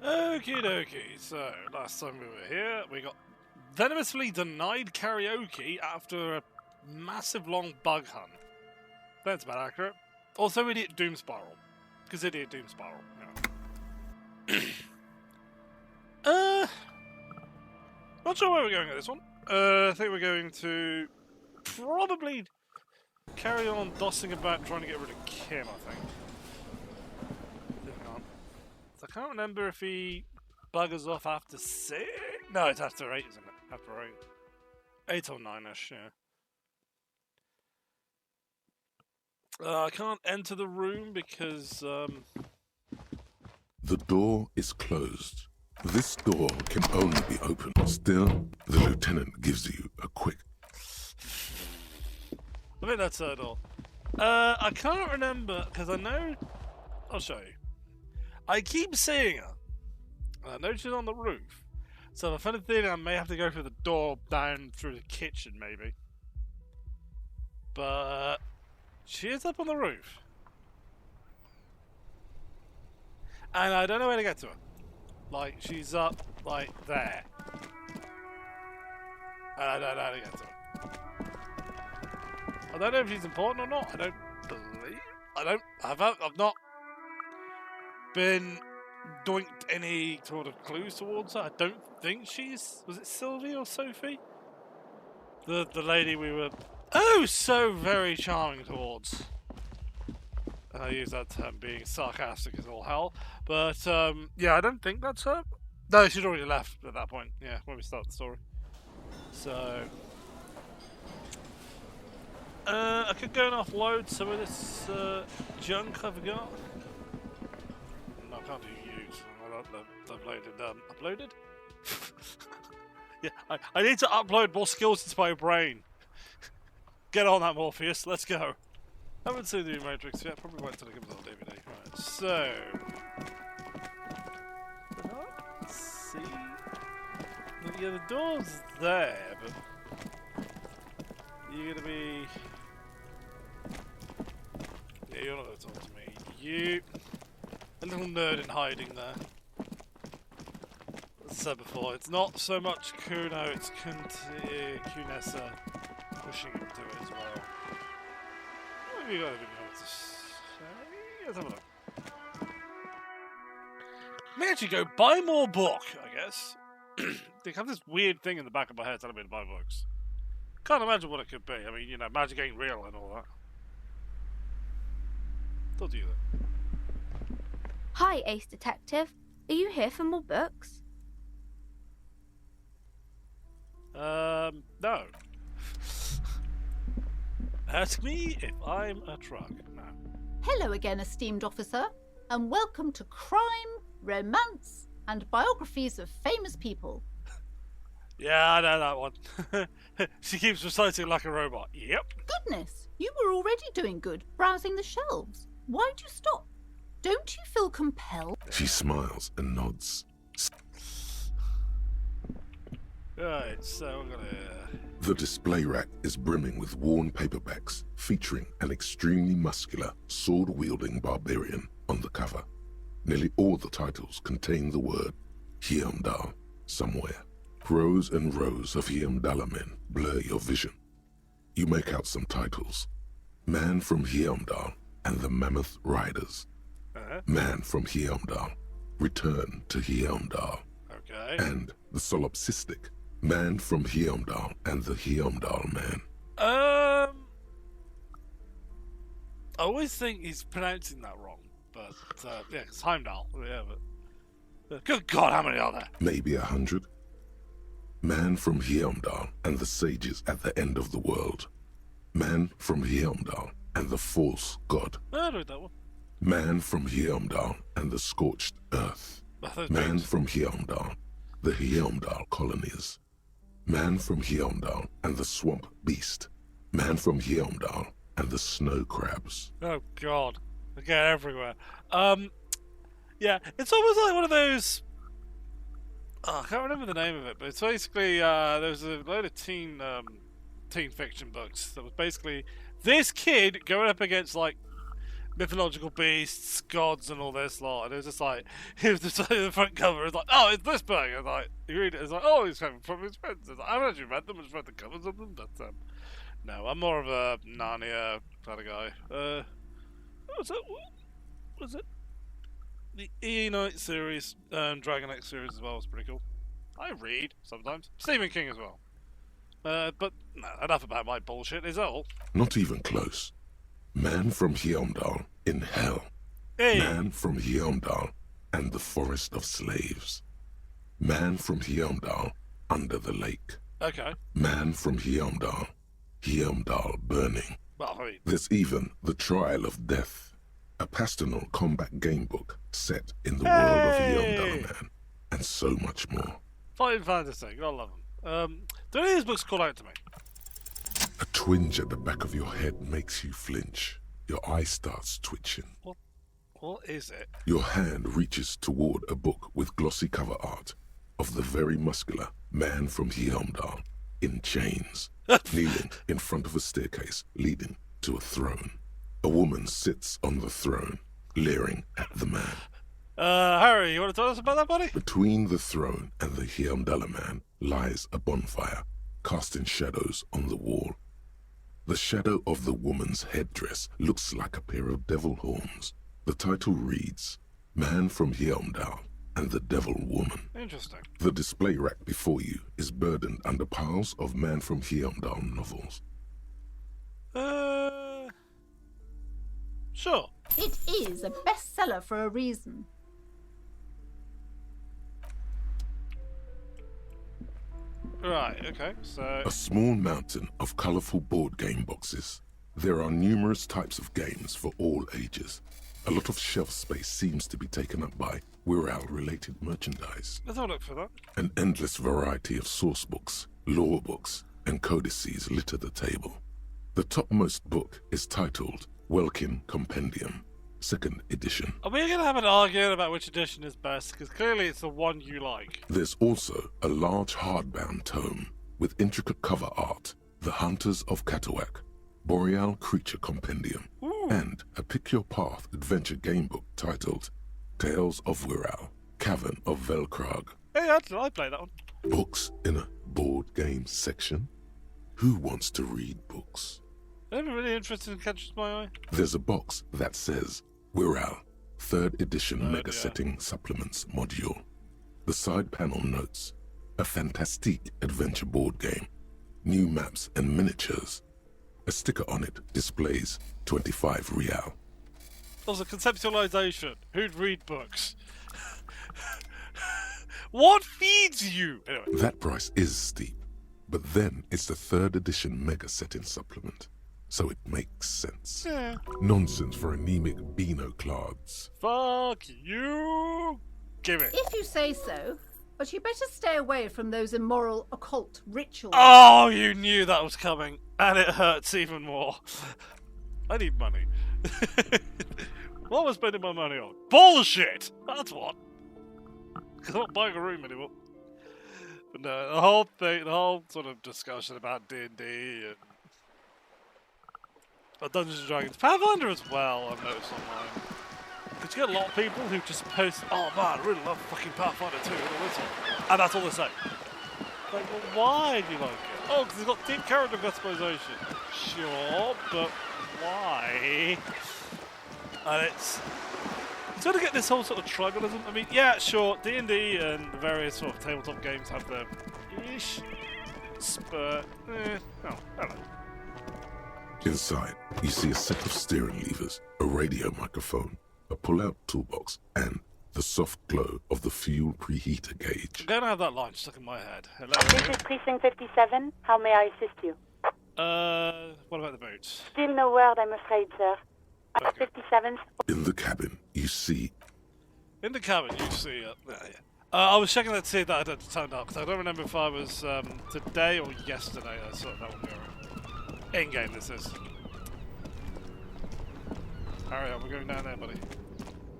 Okie dokie. So, last time we were here, we got venomously denied karaoke after a massive long bug hunt. That's about accurate. Also, idiot doom spiral. Because idiot doom spiral. Yeah. Not sure where we're going with this one. I think we're going to probably carry on dossing about trying to get rid of Kim, I think. So I can't remember if he buggers off after 6? No, it's after 8, isn't it? After 8. 8 or 9-ish, yeah. I can't enter the room because, The door is closed. This door can only be opened. Still, the lieutenant gives you a quick... I think that's her door. I can't remember, because I know... I'll show you. I keep seeing her. I know she's on the roof. So if anything, I may have to go through the door down through the kitchen, maybe. But... she is up on the roof. And I don't know where to get to her. Like, she's up, like, there. And I don't know how to get to her. I don't know if she's important or not. I don't believe... I've not been doinked any sort of clues towards her. I don't think she's... Was it Sylvie or Sophie? The lady we were... Oh, so very charming towards. And I use that term being sarcastic as all hell. But, yeah, I don't think that's her. No, she'd already left at that point. Yeah, when we start the story. So... I could go and offload some of this junk I've got. No, I can't do use. Uploaded? Yeah, I need to upload more skills into my brain. Get on that, Morpheus. Let's go. Haven't seen the new Matrix yet. Probably wait until it comes on DVD. Right, so... let's see... yeah, the door's there, but... you're gonna be... yeah, you're not gonna talk to me. You... a little nerd in hiding there. As I said before, it's not so much Kuno, it's Kunessa pushing him to it as well. What have you got to say? Let's have a look. May actually go buy more book, I guess. They have this weird thing in the back of my head telling me to buy books. Can't imagine what it could be. I mean, you know, magic ain't real and all that. Don't do that. Hi, Ace Detective. Are you here for more books? No. Ask me if I'm a truck. No. Hello again, esteemed officer, and welcome to Crime, Romance, and Biographies of Famous People. Yeah, I know that one. She keeps reciting like a robot. Yep. Goodness, you were already doing good, browsing the shelves. Why'd you stop? Don't you feel compelled? She smiles and nods. Right, so we're gonna... The display rack is brimming with worn paperbacks featuring an extremely muscular, sword-wielding barbarian on the cover. Nearly all the titles contain the word Heimdall somewhere. Rows and rows of Heimdall men blur your vision. You make out some titles. Man from Heimdall and the Mammoth Riders. Man from Heimdall, Return to Heimdall. Okay. And the solipsistic Man from Heimdall and the Heimdall Man. I always think he's pronouncing that wrong, but yeah, it's Heimdall. Yeah, but good God, how many are there? Maybe 100. Man from Heimdall and the sages at the end of the world. Man from Heimdall and the false god. I don't know that one. Man from Heimdall and the scorched earth. Man from Heimdall, the Heimdall colonies. Man from Heimdall and the swamp beast. Man from Heimdall and the snow crabs. Oh God, they get everywhere. Yeah, it's almost like one of those. Oh, I can't remember the name of it, but it's basically there's a load of teen fiction books that was basically this kid going up against like mythological beasts, gods, and all this lot. And it was just like, he was just the front cover. It's like, oh, it's this book. And like, you read it, it's like, oh, he's coming from his friends. It's like, I haven't actually read them, I just read the covers of them. But no, I'm more of a Narnia kind of guy. What was it? What was it? The E Knight series, Dragon X series as well was pretty cool. I read sometimes. Stephen King as well. But no, enough about my bullshit, is that all? Not even close. Man from Heimdall in hell. Hey! Man from Heimdall and the forest of slaves. Man from Heimdall under the lake. Okay. Man from Heimdall. Heimdall burning. Well, I mean, There's even The Trial of Death, a pastoral combat game book set in the world of Heimdall Man, and so much more. Fighting fantasy, I love them. Do any of these books call out to me? A twinge at the back of your head makes you flinch. Your eye starts twitching. What is it? Your hand reaches toward a book with glossy cover art of the very muscular man from Heimdall in chains, kneeling in front of a staircase leading to a throne. A woman sits on the throne, leering at the man. Harry, you want to tell us about that, buddy? Between the throne and the Heimdall man lies a bonfire, casting shadows on the wall. The shadow of the woman's headdress looks like a pair of devil horns. The title reads, Man from Heimdall and the Devil Woman. Interesting. The display rack before you is burdened under piles of Man from Heimdall novels. Sure. It is a bestseller for a reason. Right, okay, so... A small mountain of colourful board game boxes. There are numerous types of games for all ages. A lot of shelf space seems to be taken up by Wirral-related merchandise. Let's have a look for that. An endless variety of source books, lore books, and codices litter the table. The topmost book is titled Welkin Compendium, 2nd edition. Are we going to have an argument about which edition is best? Because clearly it's the one you like. There's also a large hardbound tome with intricate cover art, The Hunters of Katawak, Boreal Creature Compendium, and a Pick Your Path adventure game book titled Tales of Wirral, Cavern of Velkrag. Hey, I play that one. Books in a board game section? Who wants to read books? Anything really interesting catches my eye? There's a box that says Wirral, 3rd edition Mega dear. Setting Supplements module. The side panel notes, a fantastique adventure board game, new maps and miniatures. A sticker on it displays 25 real. Also, conceptualization. Who'd read books? What feeds you? Anyway. That price is steep, but then it's the 3rd edition Mega Setting Supplement, so it makes sense. Yeah. Nonsense for anemic Beano-clads. Fuck you. Give it. If you say so, but you better stay away from those immoral occult rituals. Oh, you knew that was coming, and it hurts even more. I need money. What am I spending my money on? Bullshit! That's what. Because I'm not buying a room anymore. But no, the whole thing, the whole sort of discussion about D&D and Dungeons and Dragons, Pathfinder as well, I've noticed online. Because you get a lot of people who just post, oh man, I really love fucking Pathfinder 2 and all this one. And that's all they say. Like, well, why do you like it? Oh, because it's got deep character customization. Sure, but why? And it's sort of get this whole sort of tribalism. I mean, yeah, sure, D&D and the various sort of tabletop games have their ish, but oh, hello. Inside, you see a set of steering levers, a radio microphone, a pull-out toolbox, and the soft glow of the fuel preheater gauge. I'm gonna have that line stuck in my head. Hello. This is Precinct 57. How may I assist you? What about the boots? Still no word, I'm afraid, sir. Okay. 57. In the cabin, you see In the cabin, you see. I was checking that to see if that had turned up because I don't remember if I was today or yesterday. I saw that one go. In game, this is. Hurry up, we're going down there, buddy.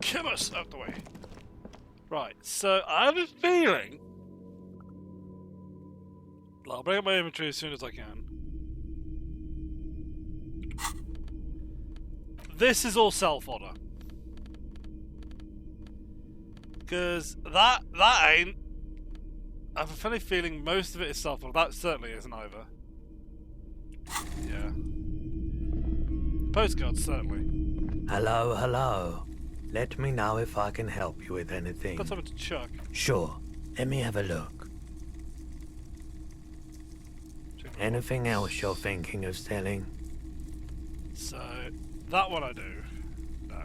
Come us out the way. Right, so I have a feeling. I'll bring up my inventory as soon as I can. this is all self-honor. Because that ain't... I have a funny feeling most of it is self-honor. That certainly isn't either. Yeah. Postcards, certainly. Hello, hello. Let me know if I can help you with anything. Got something to chuck. Sure. Let me have a look. Anything else you're thinking of selling? So, that one I do. No.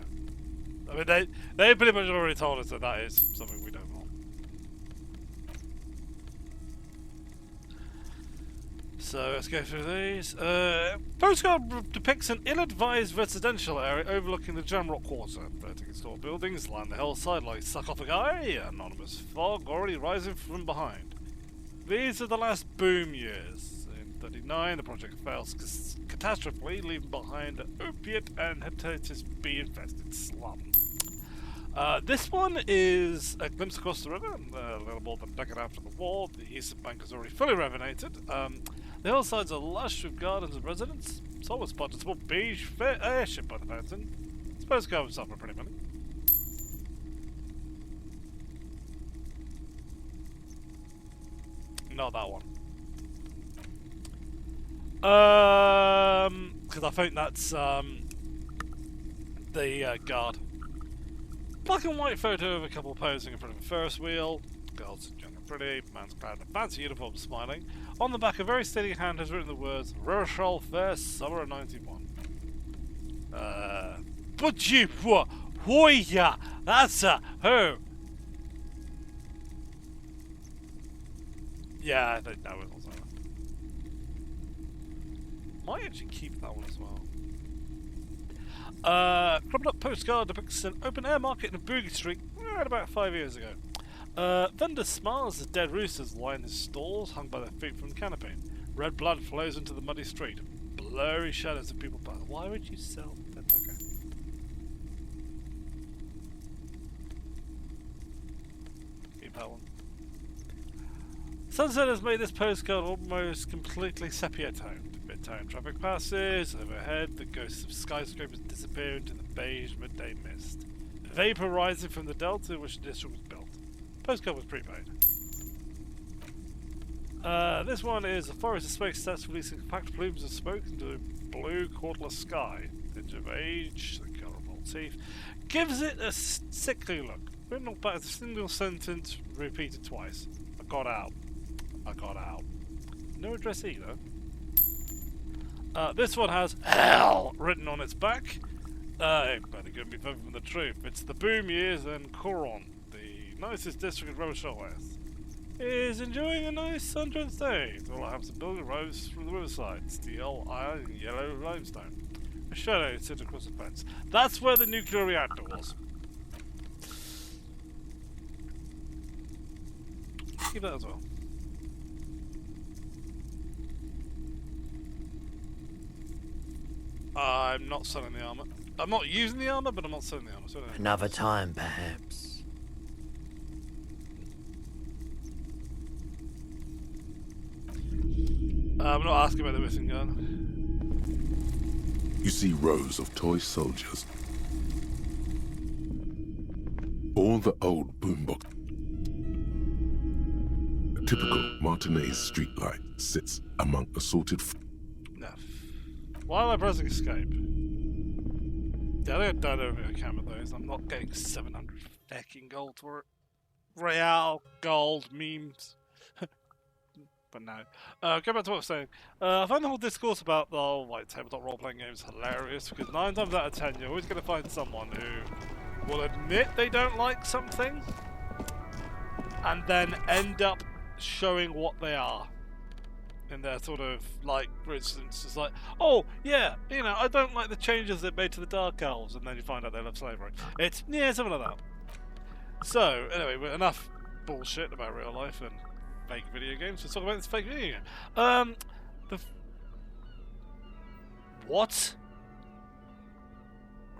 I mean, they pretty much already told us that is something we don't want. So, let's go through these. Postcard depicts an ill-advised residential area overlooking the Jamrock Quarter. 13 tall buildings line the hillside like sarcophagi, anonymous fog already rising from behind. These are the last boom years. 1939, the project fails catastrophically, leaving behind an opiate and hepatitis B-infested slum. This one is a glimpse across the river, a little more than a decade after the war. The eastern bank is already fully renovated. The hillsides are lush with gardens and residents. Solar spot a small beige airship by the fountain. Suppose go and suffer pretty money. Not that one. Because I think that's the guard. Black and white photo of a couple posing in front of a Ferris wheel. Girls young and pretty, man's clad in a fancy uniform smiling. On the back, a very steady hand has written the words Rochelle Fair Summer of 91. But you what? Hoya! That's a who? Yeah, I think that was also. Might actually keep that one as well. Crumpled up postcard depicts an open air market in Boogie Street right about 5 years ago. Vendor smiles as dead roosters line his stalls, hung by their feet from the canopy. Red blood flows into the muddy street. Blurry shadows of people pass. Why would you sell that? Okay. Keep that one. Sunset has made this postcard almost completely sepia-toned. Mid-town traffic passes, overhead the ghosts of skyscrapers disappear into the beige midday mist. Vapour rising from the delta in which the district was built. Postcard was prepaid. This one is a forest of smoke starts releasing compact plumes of smoke into a blue cordless sky. Tinge of age, the colour of old teeth, gives it a sickly look. But not bad, a single sentence repeated twice. I got out. I got out. No address either. This one has hell written on its back. It better couldn't be further from the truth. It's the boom years and Coron, the nicest district of Rochelle West, is enjoying a nice sunshine day. All I have is a building rose from the riverside, steel, iron, and yellow limestone. A shadow sits across the fence. That's where the nuclear reactor was. Keep that as well. I'm not selling the armor. I'm not using the armor, but I'm not selling the armor. So Another time, perhaps. I'm not asking about the missing gun. You see rows of toy soldiers. All the old boombox. A typical Martinez streetlight sits among assorted. No. Why am I pressing escape? Yeah, I think I don't over a camera those. I'm not getting 700 fucking gold for it. Real gold memes. But no. Go back to what I was saying. I find the whole discourse about the whole tabletop role-playing games hilarious because 9 times out of 10 you're always going to find someone who will admit they don't like something and then end up showing what they are. In their sort of, like, for instance, it's like, oh, yeah, you know, I don't like the changes they made to the Dark Elves, and then you find out they love slavery. It's, yeah, something like that. So, anyway, enough bullshit about real life and fake video games. Let's talk about this fake video game. What?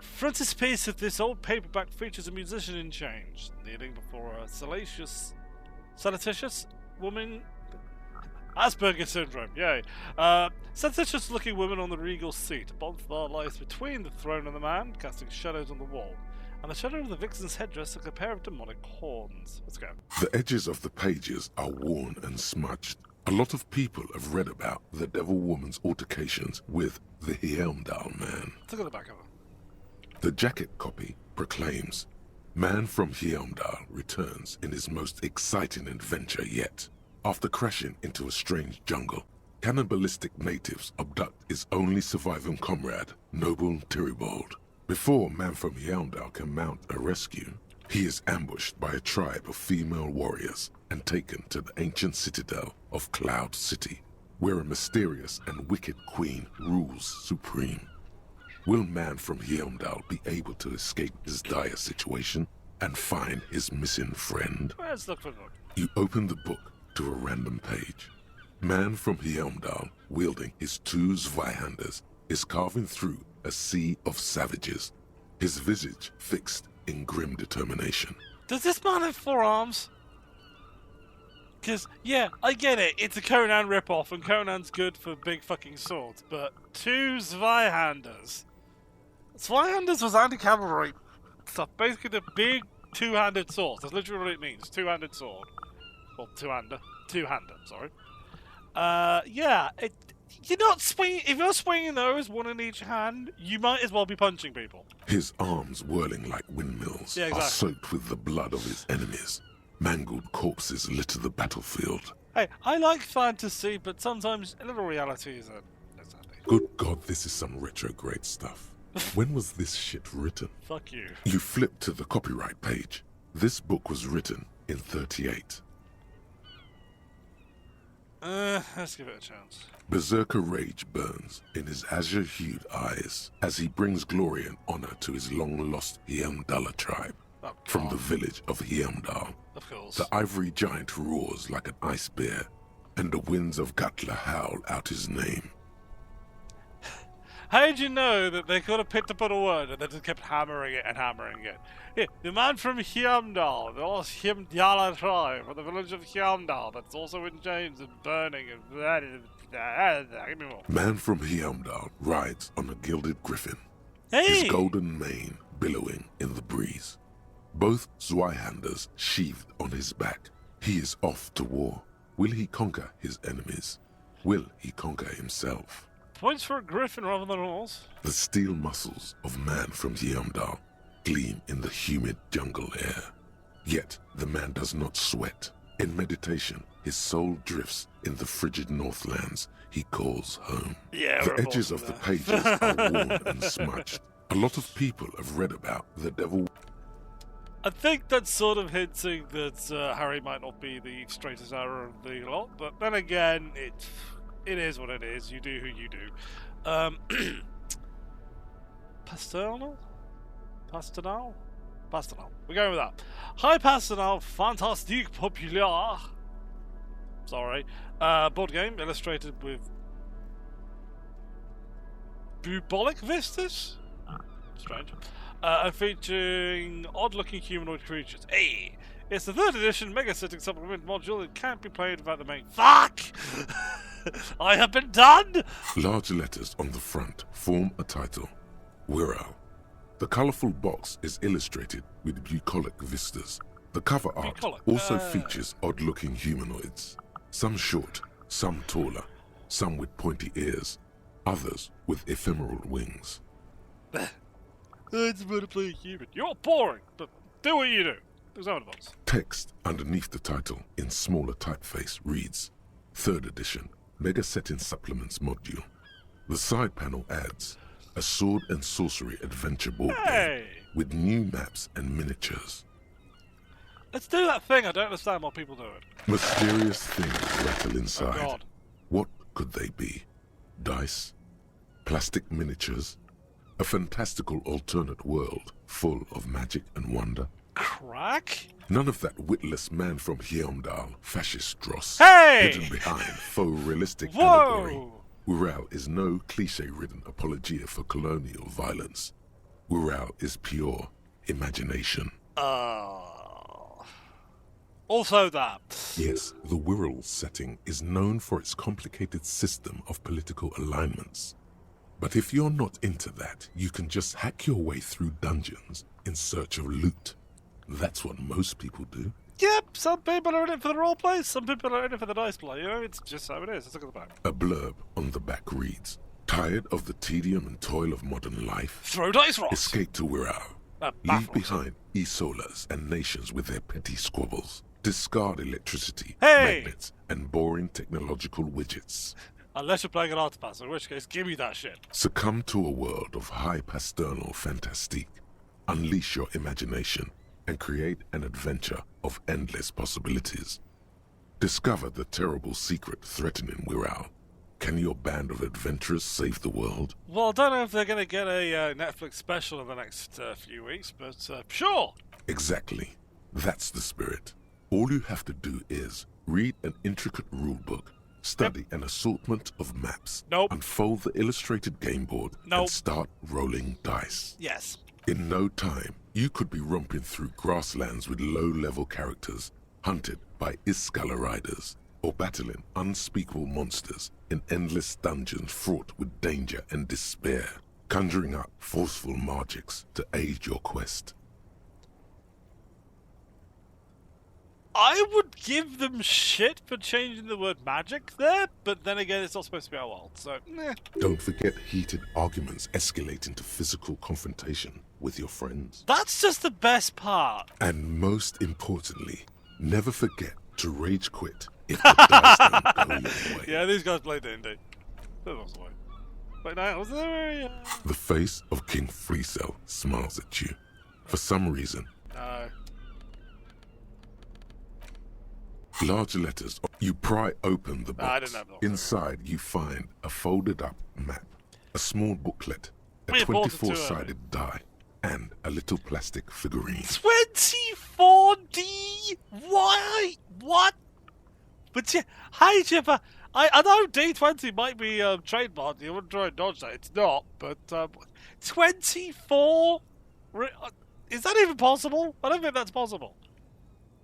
Frontispiece of this old paperback features a musician in chains, kneeling before a salacious woman Asperger's syndrome, yay. Sensuous-looking woman on the regal seat. A bonfire lies between the throne and the man, casting shadows on the wall. And the shadow of the vixen's headdress like a pair of demonic horns. Let's go. The edges of the pages are worn and smudged. A lot of people have read about the Devil Woman's altercations with the Heimdall man. Let's look at the back of it. The jacket copy proclaims, "Man from Heimdall returns in his most exciting adventure yet. After crashing into a strange jungle, cannibalistic natives abduct his only surviving comrade, Noble Tiribald. Before Man from Heimdall can mount a rescue, he is ambushed by a tribe of female warriors and taken to the ancient citadel of Cloud City, where a mysterious and wicked queen rules supreme. Will Man from Heimdall be able to escape his dire situation and find his missing friend?" Let's look for the book. You open the book to a random page. Man from Heimdall, wielding his two Zweihanders, is carving through a sea of savages, his visage fixed in grim determination. Does this man have 4 arms? Because, yeah, I get it. It's a Conan ripoff, and Conan's good for big fucking swords. But 2 Zweihanders. Zweihanders was anti-cavalry stuff. Basically, the big two-handed sword. That's literally what it means. Two-handed sword. Well, two-hander. Two-hander, sorry. Yeah, you're not swinging. If you're swinging those, one in each hand, you might as well be punching people. His arms whirling like windmills Yeah, exactly. are soaked with the blood of his enemies. Mangled corpses litter the battlefield. Hey, I like fantasy, but sometimes a little reality is exactly. Good God, this is some retrograde stuff. When was this shit written? Fuck you. You flip to the copyright page. This book was written in 38. Let's give it a chance. Berserker rage burns in his azure-hued eyes as he brings glory and honor to his long-lost Heimdall tribe. Oh, From the God. village of Heimdall, Of course. the ivory giant roars like an ice bear, and the winds of Gatla howl out his name. How did you know that they could have picked up on a word and they just kept hammering it and hammering it? Yeah, the man from Heimdall, the lost Heimdall tribe, from the village of Heimdall, that's also in chains and burning and give me more. Man from Heimdall rides on a gilded griffin, Hey! his golden mane billowing in the breeze. Both Zweihanders sheathed on his back. He is off to war. Will he conquer his enemies? Will he conquer himself? Points for a griffin rather than a horse. The steel muscles of Man from Heimdall gleam in the humid jungle air. Yet the man does not sweat. In meditation, his soul drifts in the frigid northlands he calls home. Yeah, The we're edges both of the there. pages are worn and smudged. A lot of people have read about the devil. I think that's sort of hinting that Harry might not be the straightest arrow of the lot, but then again, it is what it is. You do who you do. Pasterno? Pasterno? Pasterno. We're going with that. Hi, Pasterno. Fantastique Populaire. Sorry. Board game illustrated with bubonic vistas? Strange. And featuring odd-looking humanoid creatures. Hey! It's the 3rd edition Mega Setting Supplement module. It can't be played without the main. Fuck! I have been done! Large letters on the front form a title. Wirral. The colourful box is illustrated with bucolic vistas. The cover art Bucolic, also features odd-looking humanoids. Some short, some taller, some with pointy ears, others with ephemeral wings. I just want to play a human. You're boring, but do what you do. There's no advice. Text underneath the title in smaller typeface reads, 3rd edition Mega Setting Supplements module. The side panel adds a sword and sorcery adventure board game Hey! with new maps and miniatures. Let's do that thing. I don't understand why people do it. Mysterious things rattle Oh, inside. God. What could they be? Dice? Plastic miniatures? A fantastical alternate world full of magic and wonder? Crack? None of that witless Man from Heimdall fascist dross Hey! hidden behind faux realistic allegory. Whoa! Wirral is no cliche-ridden apologia for colonial violence. Wirral is pure imagination. Also that. Yes, the Wirral setting is known for its complicated system of political alignments. But if you're not into that, you can just hack your way through dungeons in search of loot. That's what most people do. Yep, some people are in it for the roleplay, some people are in it for the dice play. You know, it's just how it is. Let's look at the back. A blurb on the back reads, "Tired of the tedium and toil of modern life? Throw dice rocks! Escape to Wirral. Leave behind Isolas and nations with their petty squabbles. Discard electricity, magnets, and boring technological widgets. Unless you're playing an Artipass, in which case, give me that shit. Succumb to a world of high pasternal fantastique. Unleash your imagination and create an adventure of endless possibilities. Discover the terrible secret threatening Wirral. Can your band of adventurers save the world?" Well, I don't know if they're going to get a Netflix special in the next few weeks, but sure. Exactly. That's the spirit. All you have to do is read an intricate rulebook, study an assortment of maps, unfold the illustrated game board, and start rolling dice. Yes. In no time, you could be romping through grasslands with low-level characters, hunted by Iskala riders, or battling unspeakable monsters in endless dungeons fraught with danger and despair, conjuring up forceful magics to aid your quest. I would give them shit for changing the word magic there, but then again, it's not supposed to be our world, so Don't forget heated arguments escalate into physical confrontation with your friends. That's just the best part. And most importantly, never forget to rage quit if the dice don't go your way. Yeah, these guys play D&D. That was the way. But now, was there The face of King Fleecell smiles at you. For some reason, No. large letters. You pry open the I box. didn't have those. Inside, you find a folded up map, a small booklet, a We bought it too 24-sided die, and a little plastic figurine. 24D? Why? What? But yeah, hey Chipper, I know D20 might be trademarked. You wouldn't try and dodge that. It's not, but 24? Is that even possible? I don't think that's possible.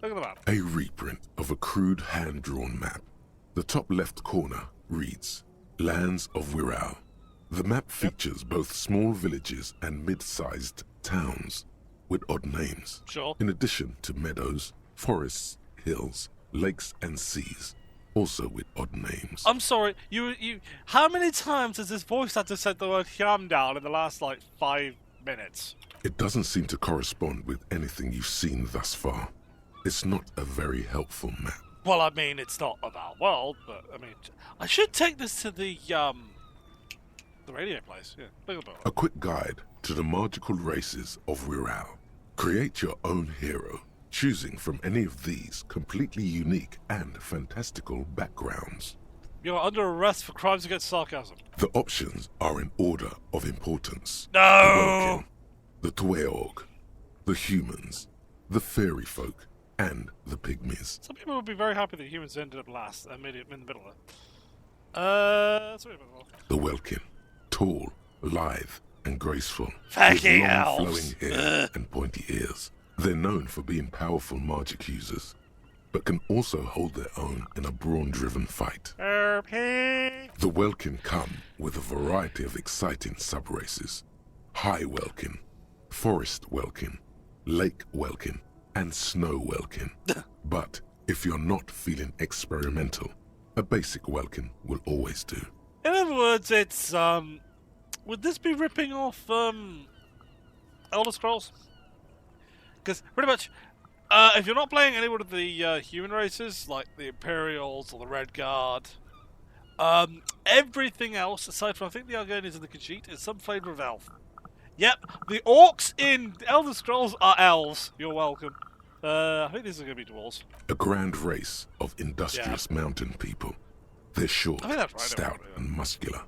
Look at the map. A reprint of a crude hand-drawn map. The top left corner reads, Lands of Wirral. The map features both small villages and mid-sized towns with odd names. Sure. In addition to meadows, forests, hills, lakes and seas, also with odd names. I'm sorry, you. How many times has this voice actor said the word "yam" down in the last, 5 minutes? It doesn't seem to correspond with anything you've seen thus far. It's not a very helpful map. Well, I mean, it's not of our world, but, I mean, I should take this to the radio place. Yeah, look at the A quick guide to the magical races of Wirral. Create your own hero, choosing from any of these completely unique and fantastical backgrounds. You're under arrest for crimes against sarcasm. The options are in order of importance. No! The Welkin, the Tweog, the humans, the fairy folk, and the pygmies. Some people would be very happy that humans ended up last and made it in the middle of it. Sorry about that. The Welkin, tall, lithe, and graceful, Fucking with long elves. flowing hair and pointy ears. They're known for being powerful magic users, but can also hold their own in a brawn-driven fight. The Welkin come with a variety of exciting sub-races. High Welkin, Forest Welkin, Lake Welkin, and Snow Welkin. But if you're not feeling experimental, a basic Welkin will always do. In other words, it's, would this be ripping off, Elder Scrolls? Because, pretty much, if you're not playing any one of the human races, like the Imperials or the Red Guard, everything else, aside from, I think, the Argonians and the Khajiit, is some flavour of elf. Yep, the orcs in Elder Scrolls are elves. You're welcome. I think these are going to be dwarves. A grand race of industrious mountain people. They're short, I think that's right, stout, and muscular,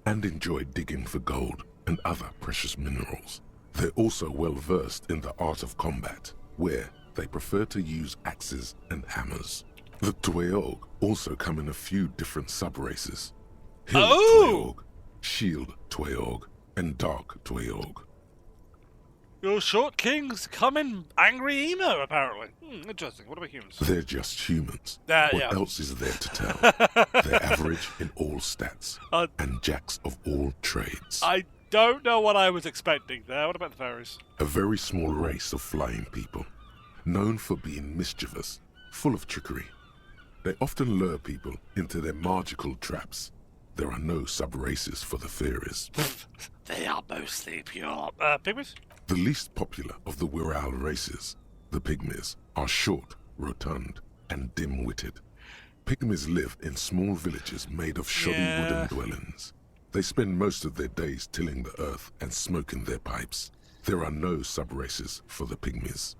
and enjoy digging for gold and other precious minerals. They're also well versed in the art of combat, where they prefer to use axes and hammers. The Tweog also come in a few different sub-races. Hill Tweog, Shield Tweog, and Dark Tweog. Your short kings come in angry emo, apparently. Interesting. What about humans? They're just humans. Yeah. What else is there to tell? They're average in all stats, and jacks of all trades. I don't know what I was expecting there. What about the fairies? A very small race of flying people, known for being mischievous, full of trickery. They often lure people into their magical traps. There are no sub-races for the fairies. They are mostly pure... pygmies? The least popular of the Wirral races, the pygmies, are short, rotund, and dim-witted. Pygmies live in small villages made of shoddy wooden dwellings. They spend most of their days tilling the earth and smoking their pipes. There are no sub-races for the pygmies.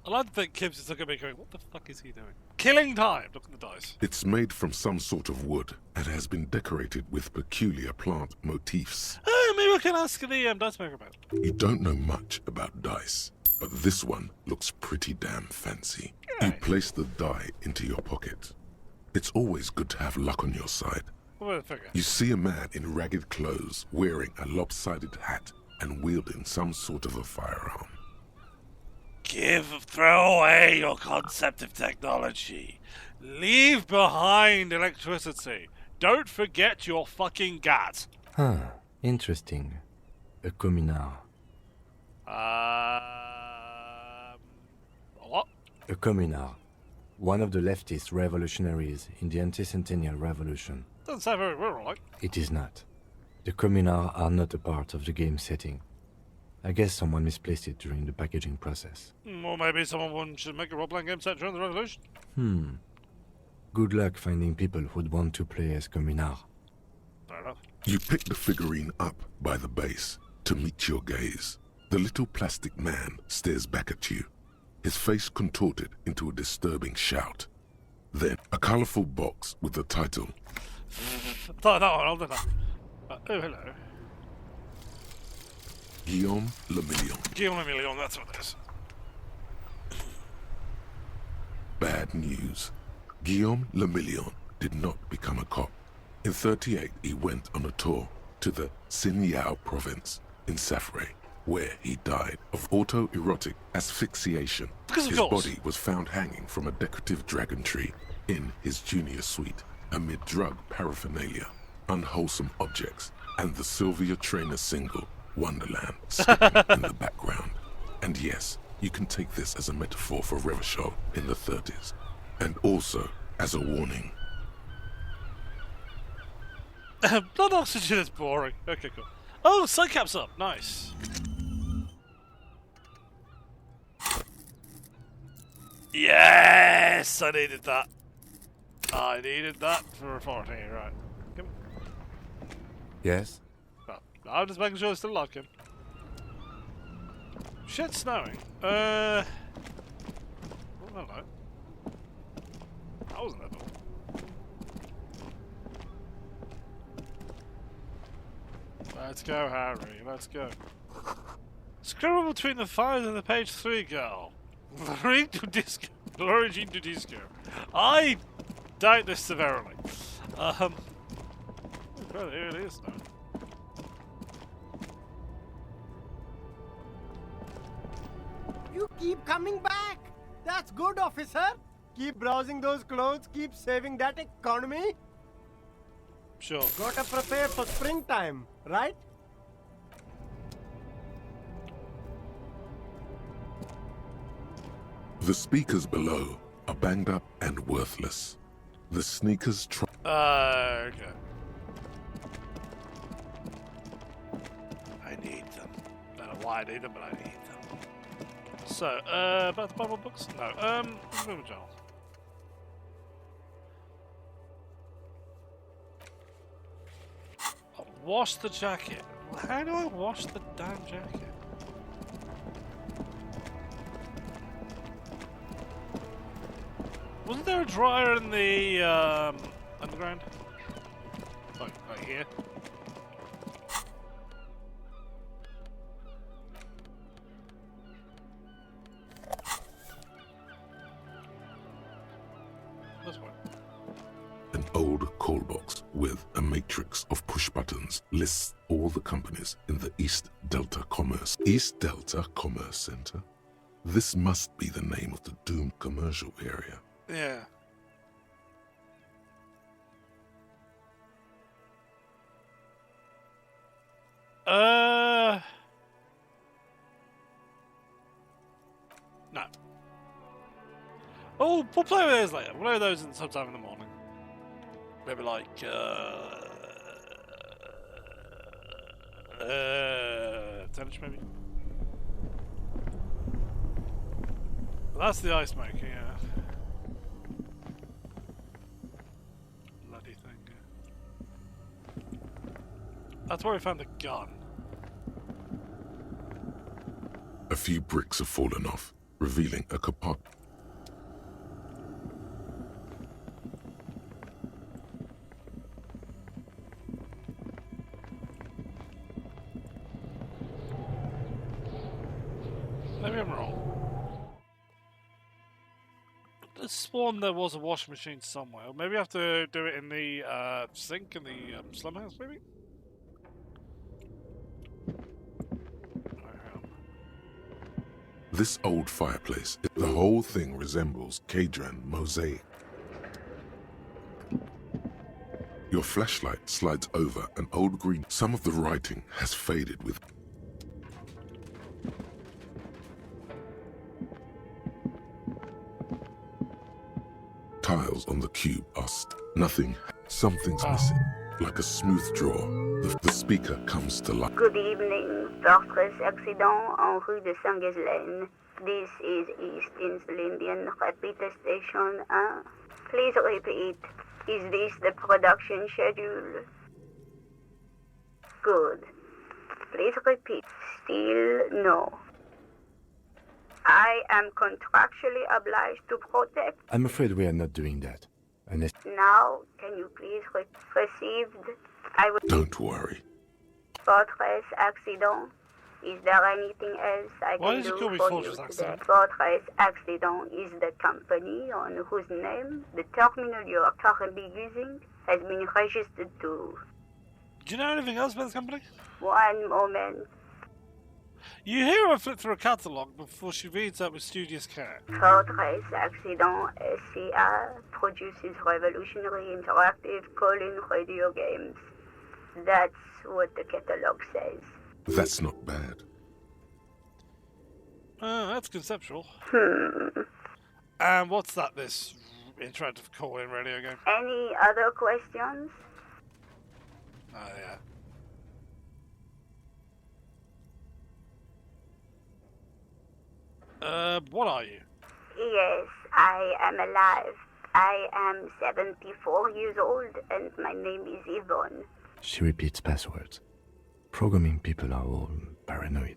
I like to think Kibbs is looking at me going, what the fuck is he doing? Killing time! Look at the dice. It's made from some sort of wood and has been decorated with peculiar plant motifs. Oh, maybe we can ask the dice maker about it. You don't know much about dice, but this one looks pretty damn fancy. You place the die into your pocket. It's always good to have luck on your side. What about the figure? You see a man in ragged clothes wearing a lopsided hat and wielding some sort of a firearm. Throw away your concept of technology. Leave behind electricity. Don't forget your fucking gat. Interesting. A communard. What? A communard. One of the leftist revolutionaries in the anti-centennial revolution. Doesn't sound very rural-like. It is not. The communards are not a part of the game setting. I guess someone misplaced it during the packaging process. Or maybe someone should make a role-playing game set during the revolution. Good luck finding people who'd want to play as communard. Fair enough. You pick the figurine up by the base to meet your gaze. The little plastic man stares back at you, his face contorted into a disturbing shout. Then, a colorful box with the title. That one, I'll do that. Oh, hello. Guillaume Le Million. Guillaume Le Million, that's what it is. Bad news. Guillaume Le Million did not become a cop. In 38, he went on a tour to the Sinyao province in Safre, where he died of autoerotic asphyxiation. Because of His course. body was found hanging from a decorative dragon tree in his junior suite, amid drug paraphernalia, unwholesome objects, and the Sylvia Trainer single, Wonderland, skipping in the background. And yes, you can take this as a metaphor for Revachol in the 30s, and also as a warning. Blood oxygen is boring. Okay, cool. Oh, Psycap's up. Nice. Yes! I needed that. I needed that for 14, right. Come. Yes? Well, I'm just making sure I still like him. Shit's snowing. Oh, hello. That wasn't at all. Let's go, Harry. Let's go. Scribble between the fires and the page 3 girl. Luring to disco. Luring to disco. I doubt this severely. Oh, here it is now. You keep coming back. That's good, officer. Keep browsing those clothes. Keep saving that economy. Sure. Gotta prepare for springtime, right? The speakers below are banged up and worthless. The sneakers Okay. I need them. I don't know why I need them, but I need them. So, about the Bible books? No, Moving Journal. I'll wash the jacket. How do I wash the damn jacket? Wasn't there a dryer in the underground? Like right here. This one. and old call box with a matrix of push buttons lists all the companies in the East Delta Commerce Center. This must be the name of the doomed commercial area. Yeah. No. Oh, we'll play with those later. We'll play with those sometime in the morning. Maybe like, 10ish maybe. That's the ice maker, yeah. Bloody thing. That's where we found the gun. A few bricks have fallen off, revealing a compartment. Maybe I'm wrong. I sworn there was a washing machine somewhere. Maybe I have to do it in the sink in the slum house, maybe? This old fireplace, the whole thing resembles Kadran mosaic. Your flashlight slides over an old green. Some of the writing has faded with. Tiles on the cube are nothing. Something's missing, like a smooth draw. The speaker comes to life. Good evening. Fortress accident en rue de Saint-Ghislaine. This is East Insulindian Repeater Station 1. Please repeat. Is this the production schedule? Good. Please repeat. Still no. I am contractually obliged to protect. I'm afraid we are not doing that. Unless Now, can you please received? I will. Don't worry. Fortress accident. Is there anything else I Why can did you do call me for Fortress you Accident? today? Fortress Accident is the company on whose name the terminal you are currently using has been registered to. Do you know anything else about this company? One moment. You hear her flip through a catalogue before she reads out with studious care. Fortress Accident SCA produces revolutionary interactive call-in radio games. That's what the catalog says. That's not bad. That's conceptual. And what's that, this interactive call-in radio game? Any other questions? Oh, yeah. What are you? Yes, I am alive. I am 74 years old and my name is Yvonne. she repeats passwords. Programming people are all paranoid.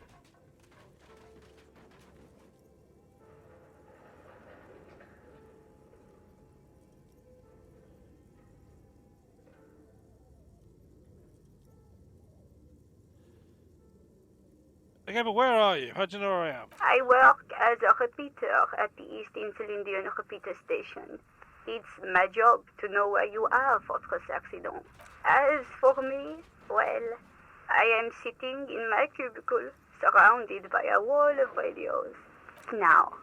Okay, but where are you? How'd you know where I am? I work as a repeater at the East Insulindian Repeater Station. It's my job to know where you are, Fortress Accident. As for me, well, I am sitting in my cubicle, surrounded by a wall of radios. Now,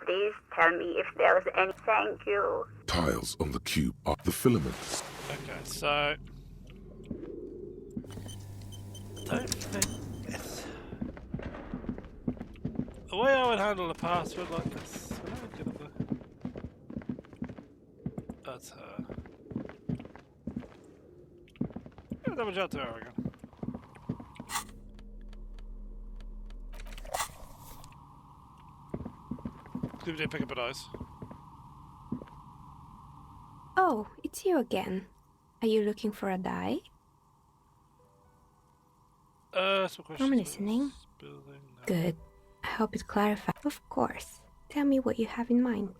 please tell me if there's any. Thank you. Tiles on the cube are the filaments. Okay, so... don't think... The way I would handle a password like this... That's her. Yeah, double chat to her again. Who did pick up a dice? Oh, it's you again. Are you looking for a die? Some questions. I'm listening. Building, no. Good. I hope it clarifies. Of course. Tell me what you have in mind.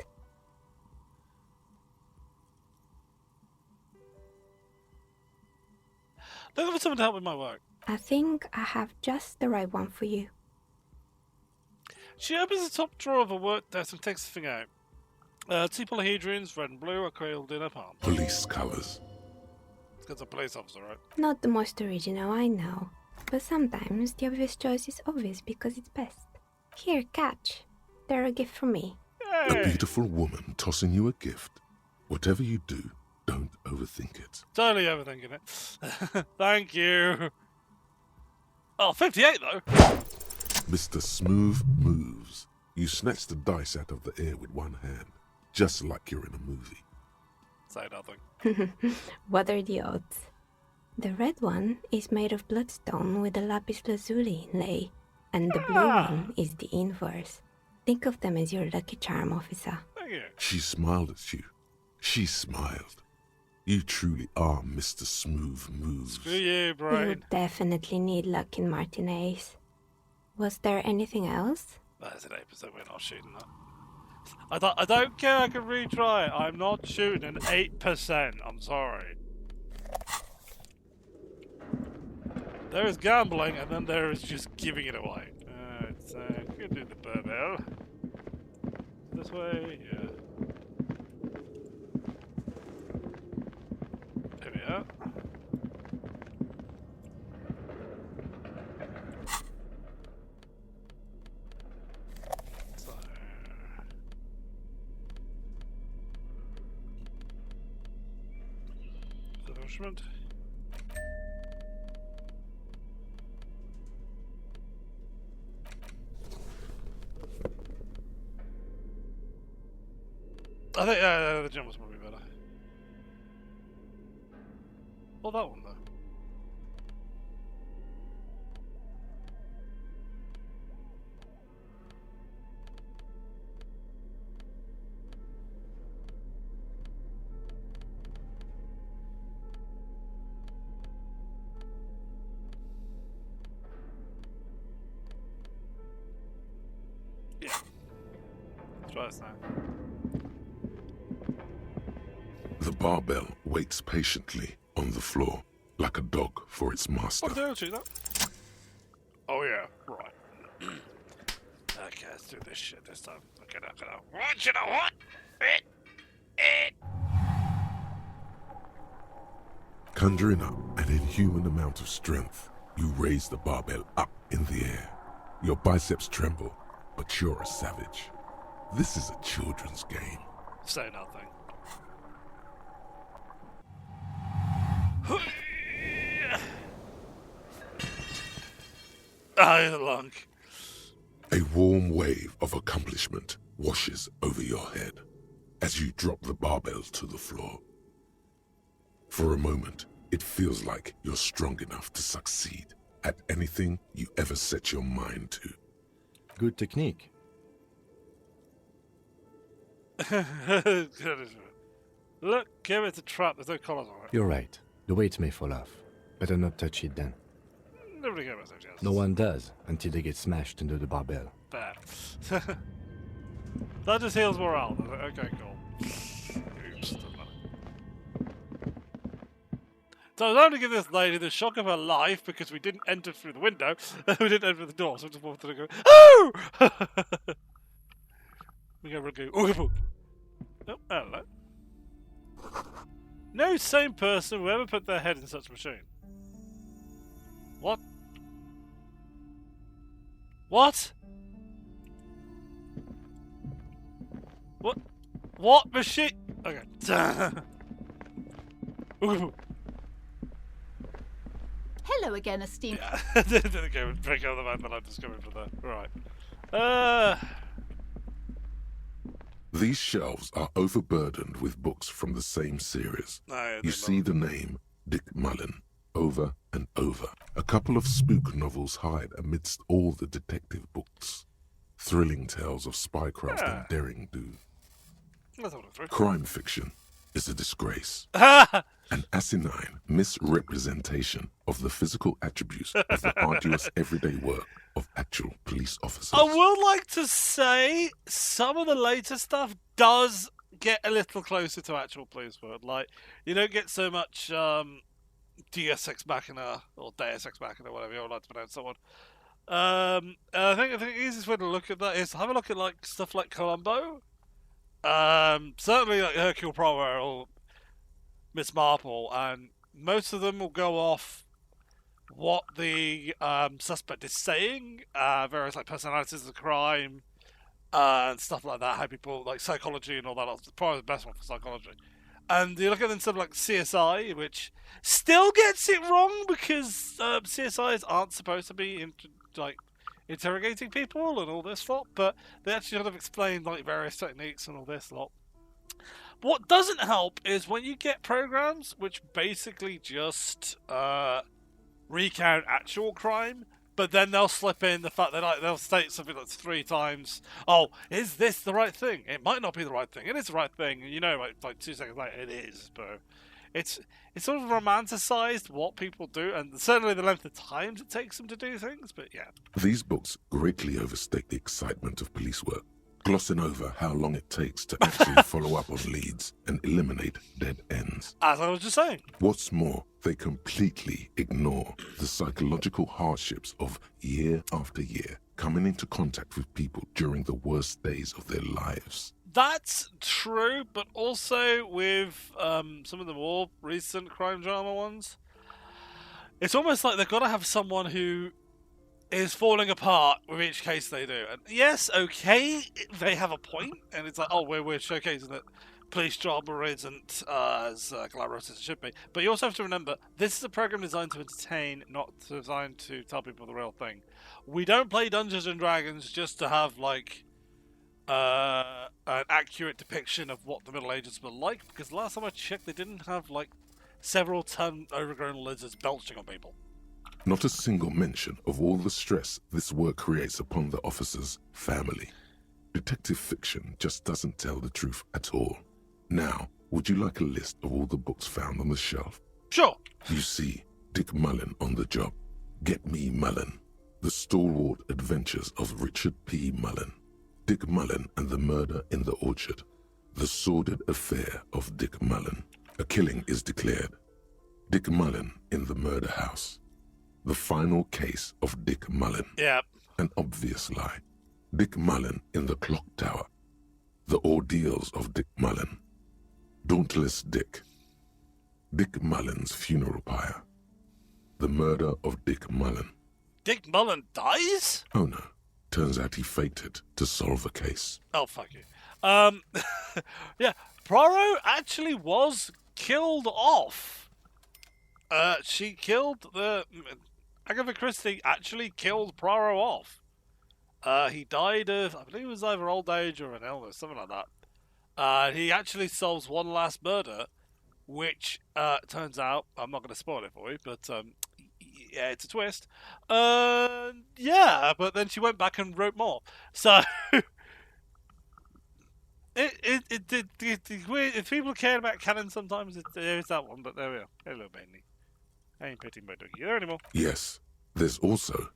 Looking for someone to help with my work. I think I have just the right one for you. She opens the top drawer of her work desk and takes the thing out. Two polyhedrons, red and blue, are cradled in a palm. Police colors. It's a police officer, right? Not the most original, I know. But sometimes the obvious choice is obvious because it's best. Here, catch. They're a gift from me. A beautiful woman tossing you a gift. Whatever you do, don't overthink it. Totally overthinking it. Thank you. Oh, 58 though. Mr. Smooth moves. You snatch the dice out of the air with one hand, just like you're in a movie. Say nothing. What are the odds? The red one is made of bloodstone with a lapis lazuli inlay, and the blue one is the inverse. Think of them as your lucky charm, officer. Thank you. She smiled at you. She smiled. You truly are Mr. Smooth Moves. Screw you, You brain. definitely need luck in Martinez. Was there anything else? That's an episode. We're not shooting that. I don't care. I can retry it. I'm not shooting an 8%. I'm sorry. There is gambling, and then there is just giving it away. It's gonna do the barbell. This way, yeah. There we are. So. Punishment. I think the gym was probably better. Well, that one though. Yeah. Let's try this now. The barbell waits patiently on the floor, like a dog for its master. What did I choose that? Oh yeah, right. Okay, let's do this shit this time. Okay, now. What you know what? Conjuring up an inhuman amount of strength, you raise the barbell up in the air. Your biceps tremble, but you're a savage. This is a children's game. Say nothing. Ah, the lung. A warm wave of accomplishment washes over your head as you drop the barbell to the floor. For a moment, it feels like you're strong enough to succeed at anything you ever set your mind to. Good technique. Look, give it a trap. There's no collars on it. You're right. The weight may fall off. Better not touch it then. Nobody cares about chances. No one does until they get smashed under the barbell. Bad. That just heals morale. Okay, cool. Oops, doesn't matter. So I was only give this lady the shock of her life because we didn't enter through the window. We didn't enter the door, so we just walked through and go, oh! We go, oh, hello. No sane person will ever put their head in such a machine. What? What? What machine? Okay. Hello again, esteemed. Yeah. Okay, break out the man that I'm discovering from there. Right. These shelves are overburdened with books from the same series. You see the name Dick Mullen over and over. A couple of spook novels hide amidst all the detective books. Thrilling tales of spycraft and daring do. Let's have a look through. Crime fiction is a disgrace. An asinine misrepresentation of the physical attributes of the arduous everyday work of actual police officers. I would like to say some of the later stuff does get a little closer to actual police work. Like, you don't get so much Deus Ex Machina or Deus Ex Machina, whatever you would like to pronounce that one. I think the easiest way to look at that is have a look at like stuff like Columbo, Certainly like Hercule Poirot or Miss Marple, and most of them will go off what the suspect is saying, various like personalities of the crime, and stuff like that, how people, like psychology and all that. It's probably the best one for psychology. And you look at stuff like CSI, which still gets it wrong because CSIs aren't supposed to be interrogating people and all this lot, but they actually sort of explain like various techniques and all this lot. What doesn't help is when you get programs which basically just recount actual crime, but then they'll slip in the fact that they'll state something like 3 times. Oh, is this the right thing? It might not be the right thing. It is the right thing. And you know, like 2 seconds later, it is. But it's sort of romanticized what people do, and certainly the length of time it takes them to do things. But yeah, These books greatly overstate the excitement of police work, glossing over how long it takes to actually follow up on leads and eliminate dead ends. as I was just saying. What's more, they completely ignore the psychological hardships of year after year coming into contact with people during the worst days of their lives. That's true, but also with some of the more recent crime drama ones, it's almost like they've got to have someone who is falling apart with each case they do. And yes, okay, they have a point, and it's like, oh, we're showcasing that police drama isn't as glamorous as it should be. But you also have to remember, this is a program designed to entertain, not designed to tell people the real thing. We don't play Dungeons and Dragons just to have, like, an accurate depiction of what the Middle Ages were like, because last time I checked, they didn't have, like, several ton overgrown lizards belching on people. Not a single mention of all the stress this work creates upon the officer's family. Detective fiction just doesn't tell the truth at all. Now, would you like a list of all the books found on the shelf? Sure. You see Dick Mullen on the job. Get Me Mullen. The Stalwart Adventures of Richard P. Mullen. Dick Mullen and the Murder in the Orchard. The Sordid Affair of Dick Mullen. A killing is declared. Dick Mullen in the Murder House. The Final Case of Dick Mullen. Yeah. An Obvious Lie. Dick Mullen in the Clock Tower. The Ordeals of Dick Mullen. Dauntless Dick. Dick Mullen's Funeral Pyre. The Murder of Dick Mullen. Dick Mullen dies? Oh no. Turns out he faked it to solve a case. Oh, fuck you. Yeah, Poirot actually was killed off. She killed Agatha Christie actually killed Poirot off. He died of, I believe it was either old age or an illness, something like that. He actually solves one last murder, which turns out, I'm not going to spoil it for you, but yeah, it's a twist. Yeah, but then she went back and wrote more. So, if people care about canon sometimes, there is that one, but there we are. Hello, Benny. I ain't petting my doggy there anymore. Yes, there's also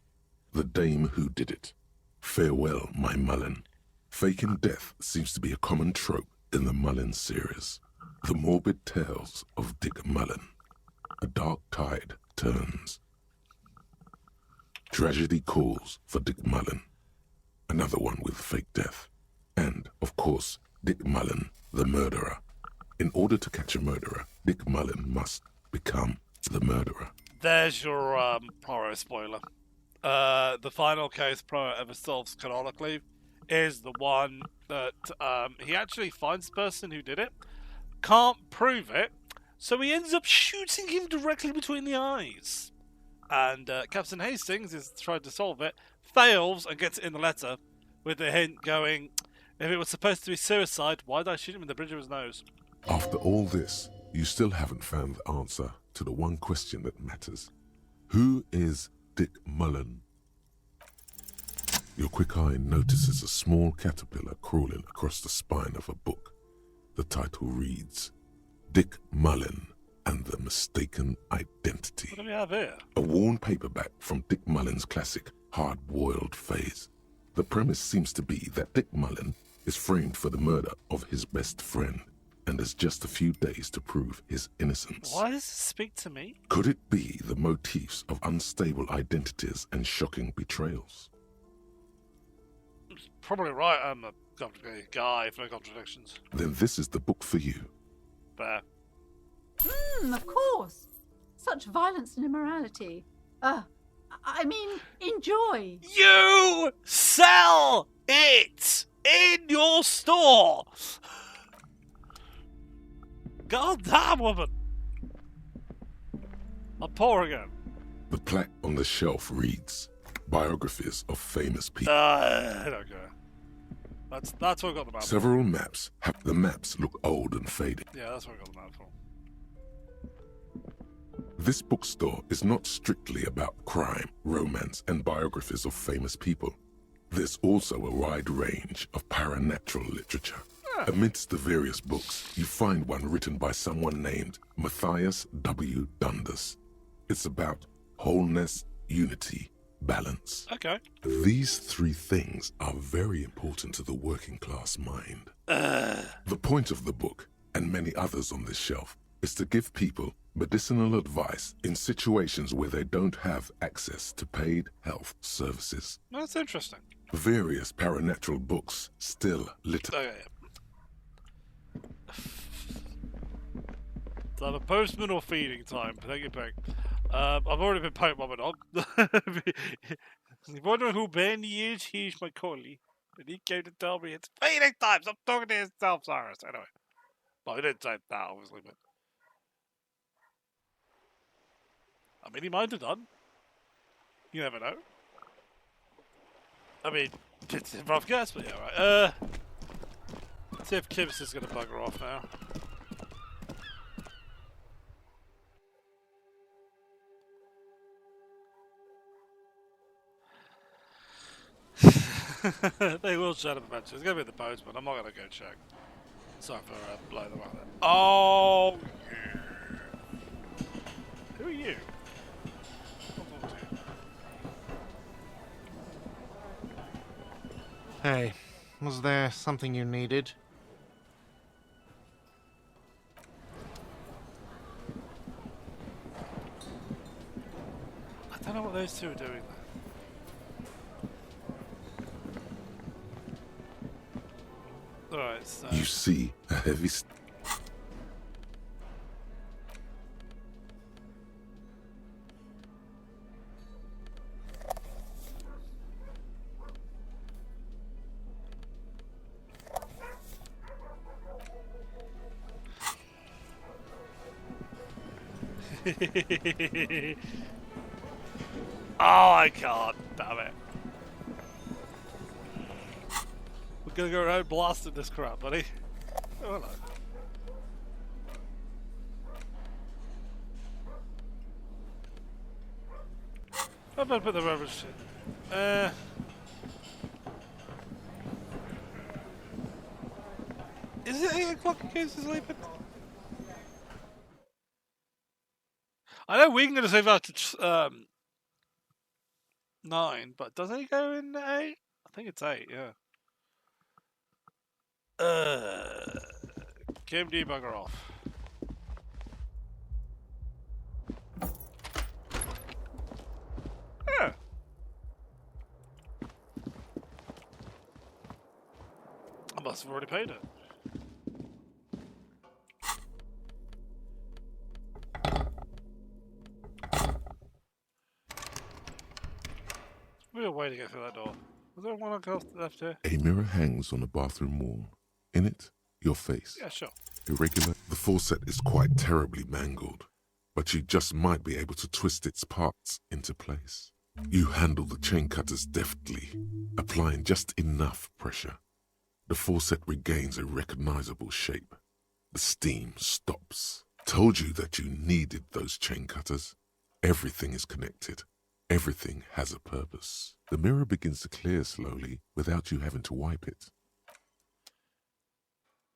The Dame Who Did It. Farewell, My Mullen. Faking death seems to be a common trope in the Mullen series. The morbid tales of Dick Mullen. A dark tide turns. Tragedy calls for Dick Mullen. Another one with fake death. And, of course, Dick Mullen, the murderer. In order to catch a murderer, Dick Mullen must become the murderer. There's your Poirot spoiler. The final case Poirot ever solves canonically is the one that he actually finds the person who did it, can't prove it, so he ends up shooting him directly between the eyes. And Captain Hastings is trying to solve it, fails, and gets it in the letter with the hint going, if it was supposed to be suicide, why did I shoot him in the bridge of his nose? After all this, you still haven't found the answer to the one question that matters. Who is Dick Mullen? Your quick eye notices a small caterpillar crawling across the spine of a book. The title reads, Dick Mullen and the Mistaken Identity. What do we have here? A worn paperback from Dick Mullen's classic hard-boiled phase. The premise seems to be that Dick Mullen is framed for the murder of his best friend and has just a few days to prove his innocence. Why does this speak to me? Could it be the motifs of unstable identities and shocking betrayals? Probably right. I'm a Guy for contradictions. then this is the book for you. Fair. Of course. Such violence and immorality. I mean, enjoy. You sell it in your store. God damn, woman. I'm poor again. The plaque on the shelf reads, Biographies of Famous People. I don't care. That's what I got the map for. Several maps. The maps look old and faded. Yeah, that's what I got the map for. This bookstore is not strictly about crime, romance, and biographies of famous people. There's also a wide range of paranatural literature. Amidst the various books, you find one written by someone named Matthias W. Dundas. It's about wholeness, unity, balance. Okay. These three things are very important to the working class mind. The point of the book, and many others on this shelf, is to give people medicinal advice in situations where they don't have access to paid health services. That's interesting. Various paranatural books still litter. Okay. So I have a postman or feeding time. Take your pick. I've already been poked by my dog. If you're wondering who Benny is, he's my collie. And he came to tell me it's feeding time. Stop talking to yourself, Sirus. Anyway. Well, he didn't say that, obviously, but... I mean, he might have done. You never know. I mean, it's a rough guess, but yeah, right. Let's see if Kibs is going to bugger off now. They will shut up eventually. It's going to be the postman. I'm not going to go check. Sorry for blowing them out there. Oh, yeah. Who are you? Hey, was there something you needed? I don't know what those two are doing there. Alright, so... You see a heavy... Oh, I can't. Damn it. We're gonna go around blasting this crap, buddy. Oh, hello. I better put the rubbish in. Is it 8 o'clock in case he's sleeping? I know we can go to save out to 9, but doesn't he go in 8? I think it's 8, yeah. Game debugger off. Yeah. I must have already paid it. Real way to get through that door. Was there one left here? A mirror hangs on the bathroom wall. In it, your face. Yeah, sure. Irregular. The faucet is quite terribly mangled, but you just might be able to twist its parts into place. You handle the chain cutters deftly, applying just enough pressure. The faucet regains a recognizable shape. The steam stops. Told you that you needed those chain cutters. Everything is connected. Everything has a purpose. The mirror begins to clear slowly without you having to wipe it.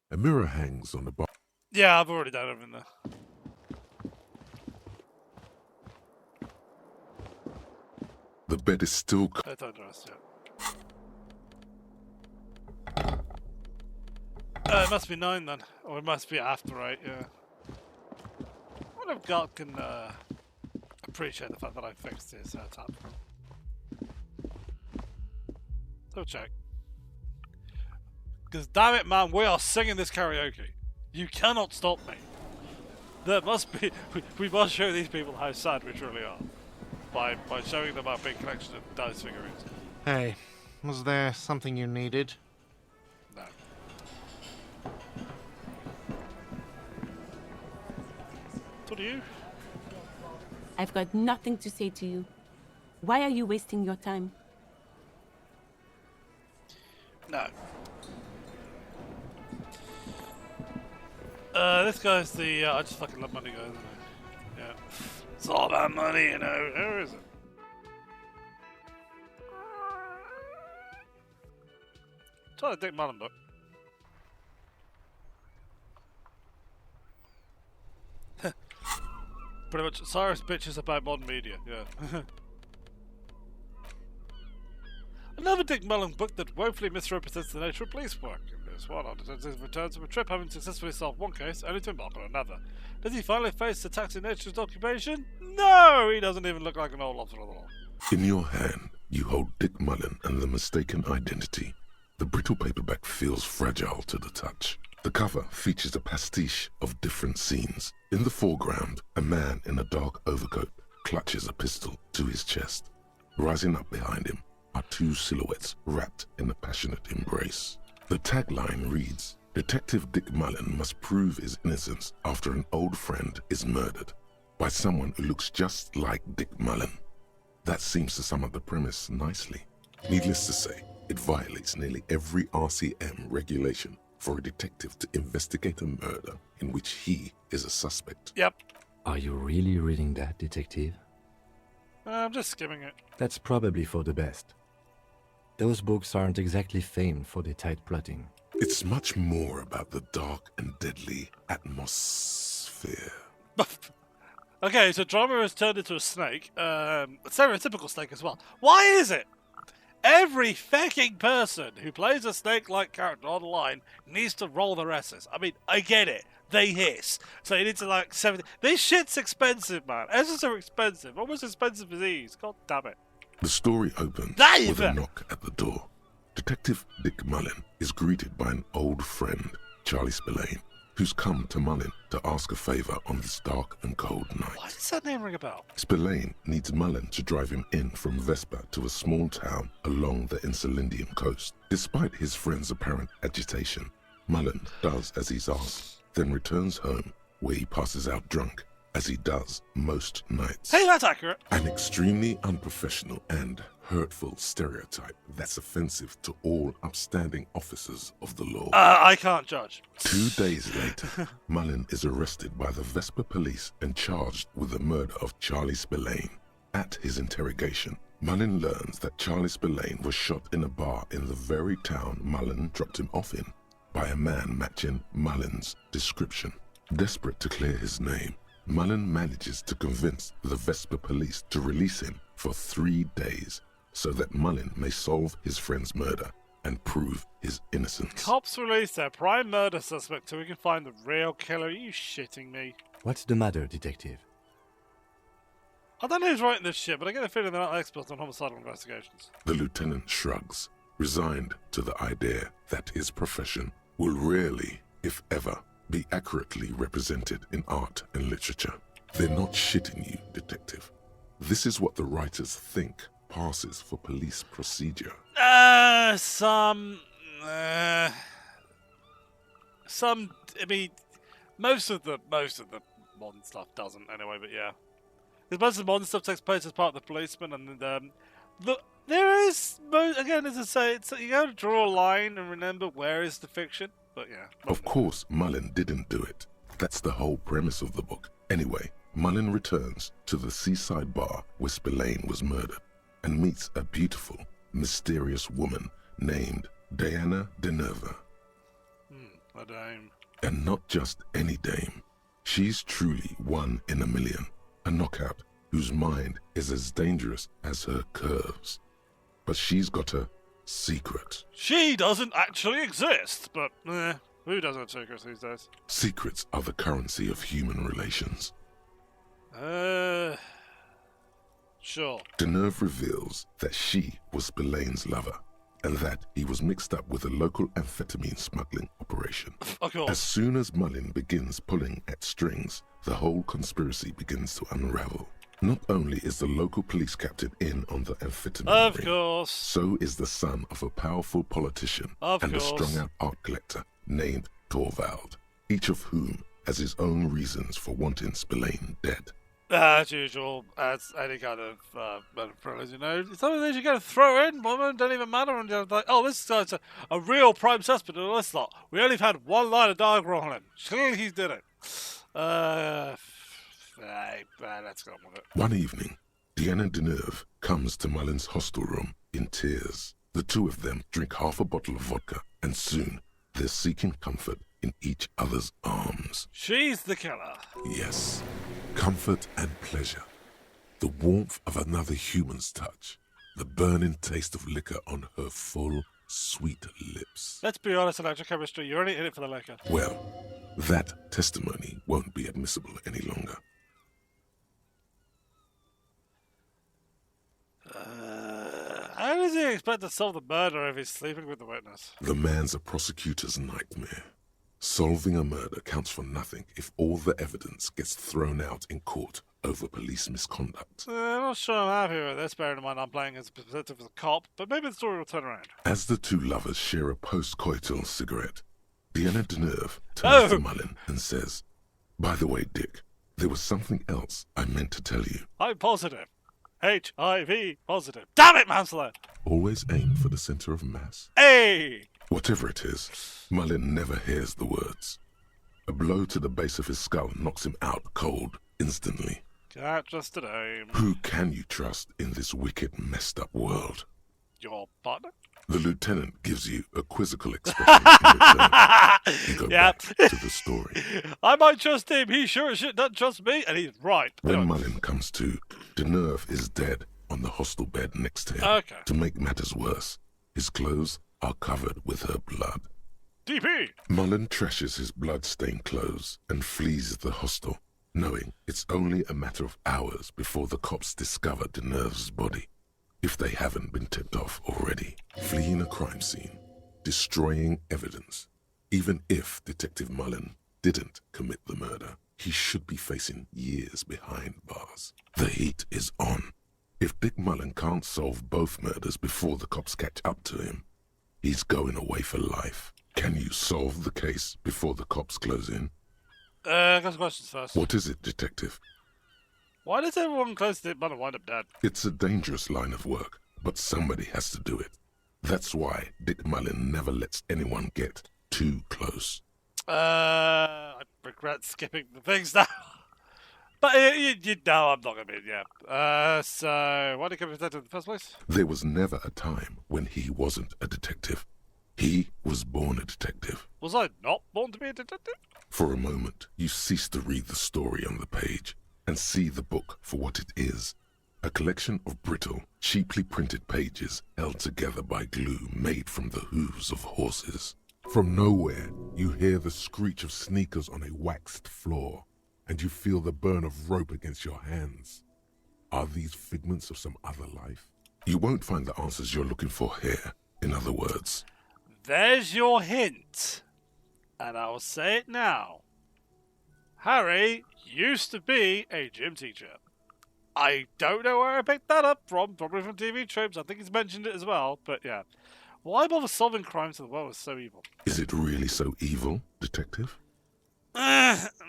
A mirror hangs on the bar. Yeah, I've already done everything there. The bed is still... Don't trust yet. It must be 9 then. Or it must be after 8, yeah. I wonder if God can appreciate the fact that I fixed his tap. So check. Because damn it, man, we are singing this karaoke. You cannot stop me. There must be. We must show these people how sad we truly are by showing them our big collection of dice figurines. Hey, was there something you needed? No. What do you? I've got nothing to say to you. Why are you wasting your time? No. This guy's the. I just fucking love money, guys. Isn't it? Yeah. It's all about money, you know. Where is it? Try the Dick Mullen book. Pretty much, Sirus bitches about modern media, yeah. Another Dick Mullen book that woefully misrepresents the nature of police work. In this one, our detective returns from a trip having successfully solved one case, only to embark on another. Does he finally face the taxing nature of his occupation? No! He doesn't even look like an old officer of the law. In your hand, you hold Dick Mullen and the mistaken identity. The brittle paperback feels fragile to the touch. The cover features a pastiche of different scenes. In the foreground, a man in a dark overcoat clutches a pistol to his chest. Rising up behind him are two silhouettes wrapped in a passionate embrace. The tagline reads, Detective Dick Mullen must prove his innocence after an old friend is murdered by someone who looks just like Dick Mullen. That seems to sum up the premise nicely. Needless to say, it violates nearly every RCM regulation for a detective to investigate a murder in which he is a suspect. Yep. Are you really reading that, detective? I'm just skimming it. That's probably for the best. Those books aren't exactly famed for their tight plotting. It's much more about the dark and deadly atmosphere. Okay, so drama has turned into a snake. A stereotypical snake as well. Why is it? Every fucking person who plays a snake-like character online needs to roll their S's. I mean, I get it. They hiss. So you need to, like, 70... This shit's expensive, man. S's are expensive. Almost expensive as these. God damn it. The story opens with a knock at the door. Detective Dick Mullen is greeted by an old friend, Charlie Spillane, who's come to Mullen to ask a favor on this dark and cold night. Why does that name ring a bell? Spillane needs Mullen to drive him in from Vespa to a small town along the Elysium coast. Despite his friend's apparent agitation, Mullen does as he's asked, then returns home where he passes out drunk, as he does most nights. Hey, that's accurate. An extremely unprofessional and hurtful stereotype that's offensive to all upstanding officers of the law. I can't judge. 2 days later, Mullen is arrested by the Vespa police and charged with the murder of Charlie Spillane. At his interrogation, Mullen learns that Charlie Spillane was shot in a bar in the very town Mullen dropped him off in by a man matching Mullen's description. Desperate to clear his name, Mullen manages to convince the Vespa police to release him for 3 days so that Mullen may solve his friend's murder and prove his innocence. Cops release their prime murder suspect so we can find the real killer. Are you shitting me? What's the matter, detective? I don't know who's writing this shit, but I get a feeling they're not experts on homicidal investigations. The lieutenant shrugs, resigned to the idea that his profession will rarely, if ever, be accurately represented in art and literature. They're not shitting you, detective. This is what the writers think passes for police procedure. I mean, most of the modern stuff doesn't anyway, but yeah. Because most of the modern stuff takes place as part of the policeman, and there is, again, as I say, you got to draw a line and remember where is the fiction. But yeah. Of course, Mullen didn't do it. That's the whole premise of the book. Anyway, Mullen returns to the seaside bar where Spillane was murdered and meets a beautiful, mysterious woman named Diana Deneva. A dame. And not just any dame. She's truly one in a million. A knockout whose mind is as dangerous as her curves. But she's got a secret. She doesn't actually exist, but who doesn't have secrets these days? Secrets are the currency of human relations. Sure. Deneuve reveals that she was Spillane's lover, and that he was mixed up with a local amphetamine smuggling operation. Of course. As soon as Mullin begins pulling at strings, the whole conspiracy begins to unravel. Not only is the local police captain in on the amphetamine Of ring, course. so is the son of a powerful politician Of and course. a strung-out art collector named Torvald, each of whom has his own reasons for wanting Spillane dead. As usual, as any kind of murder thrillers, you know, some of these you gotta throw in, women don't even matter, and you're like, oh, this guy's a real prime suspect in this lot. We only had one line of dialogue on him. Surely he did it. Let's go on with it. One evening, Deanna Deneuve comes to Mullin's hostel room in tears. The two of them drink half a bottle of vodka, and soon they're seeking comfort in each other's arms. She's the killer. Yes, comfort and pleasure. The warmth of another human's touch. The burning taste of liquor on her full, sweet lips. Let's be honest, electrochemistry, you're only in it for the liquor. Well, that testimony won't be admissible any longer. How does he expect to solve the murder if he's sleeping with the witness? The man's a prosecutor's nightmare. Solving a murder counts for nothing if all the evidence gets thrown out in court over police misconduct. I'm not sure I'm happy with this, bearing in mind I'm playing as a detective as a cop, but maybe the story will turn around. As the two lovers share a post-coital cigarette, Deanna Deneuve turns to Mullin and says, "By the way, Dick, there was something else I meant to tell you." I'm positive. HIV positive. Damn it, Manslayer! Always aim for the center of mass. Hey! Whatever it is, Mullin never hears the words. A blow to the base of his skull knocks him out cold instantly. Can't trust a name. Who can you trust in this wicked, messed up world? Your partner? The lieutenant gives you a quizzical expression in return. You go back to the story. I might trust him, he sure as shit doesn't trust me, and he's right. When Mullin comes to, Deneuve is dead on the hostel bed next to him. Okay. To make matters worse, his clothes are covered with her blood. DP! Mullin trashes his blood-stained clothes and flees the hostel, knowing it's only a matter of hours before the cops discover Deneuve's body, if they haven't been tipped off already. Fleeing a crime scene, destroying evidence. Even if Detective Mullin didn't commit the murder, he should be facing years behind bars. The heat is on. If Dick Mullin can't solve both murders before the cops catch up to him, he's going away for life. Can you solve the case before the cops close in? Got some questions first. What is it, Detective? Why does everyone close to Dick Mullin wind up dead? It's a dangerous line of work, but somebody has to do it. That's why Dick Mullin never lets anyone get too close. I regret skipping the things now. But you know I'm not going to be, yeah. So, why did he become a detective in the first place? There was never a time when he wasn't a detective. He was born a detective. Was I not born to be a detective? For a moment, you cease to read the story on the page and see the book for what it is. A collection of brittle, cheaply printed pages held together by glue made from the hooves of horses. From nowhere, you hear the screech of sneakers on a waxed floor, and you feel the burn of rope against your hands. Are these figments of some other life? You won't find the answers you're looking for here. In other words, there's your hint. And I'll say it now. Harry used to be a gym teacher. I don't know where I picked that up from, probably from TV tropes. I think he's mentioned it as well, but yeah. Why bother solving crimes in the world is so evil? Is it really so evil, Detective?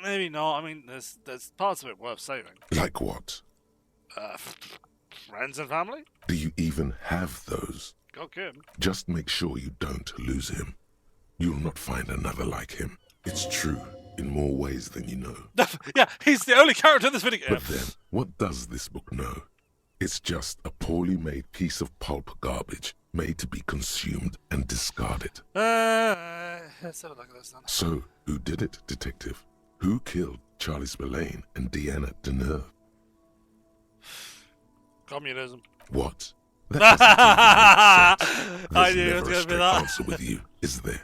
Maybe not. I mean, there's parts of it worth saving. Like what? Friends and family? Do you even have those? God, Kim. Just make sure you don't lose him. You'll not find another like him. It's true in more ways than you know. Yeah, he's the only character in this video. But then, what does this book know? It's just a poorly made piece of pulp garbage made to be consumed and discarded. Let's have a look at this then. So, who did it, Detective? Who killed Charlie Spillane and Deanna Deneuve? Communism. What? That doesn't even make sense. I knew it There's was never a going to be straight that. answer with you, is there?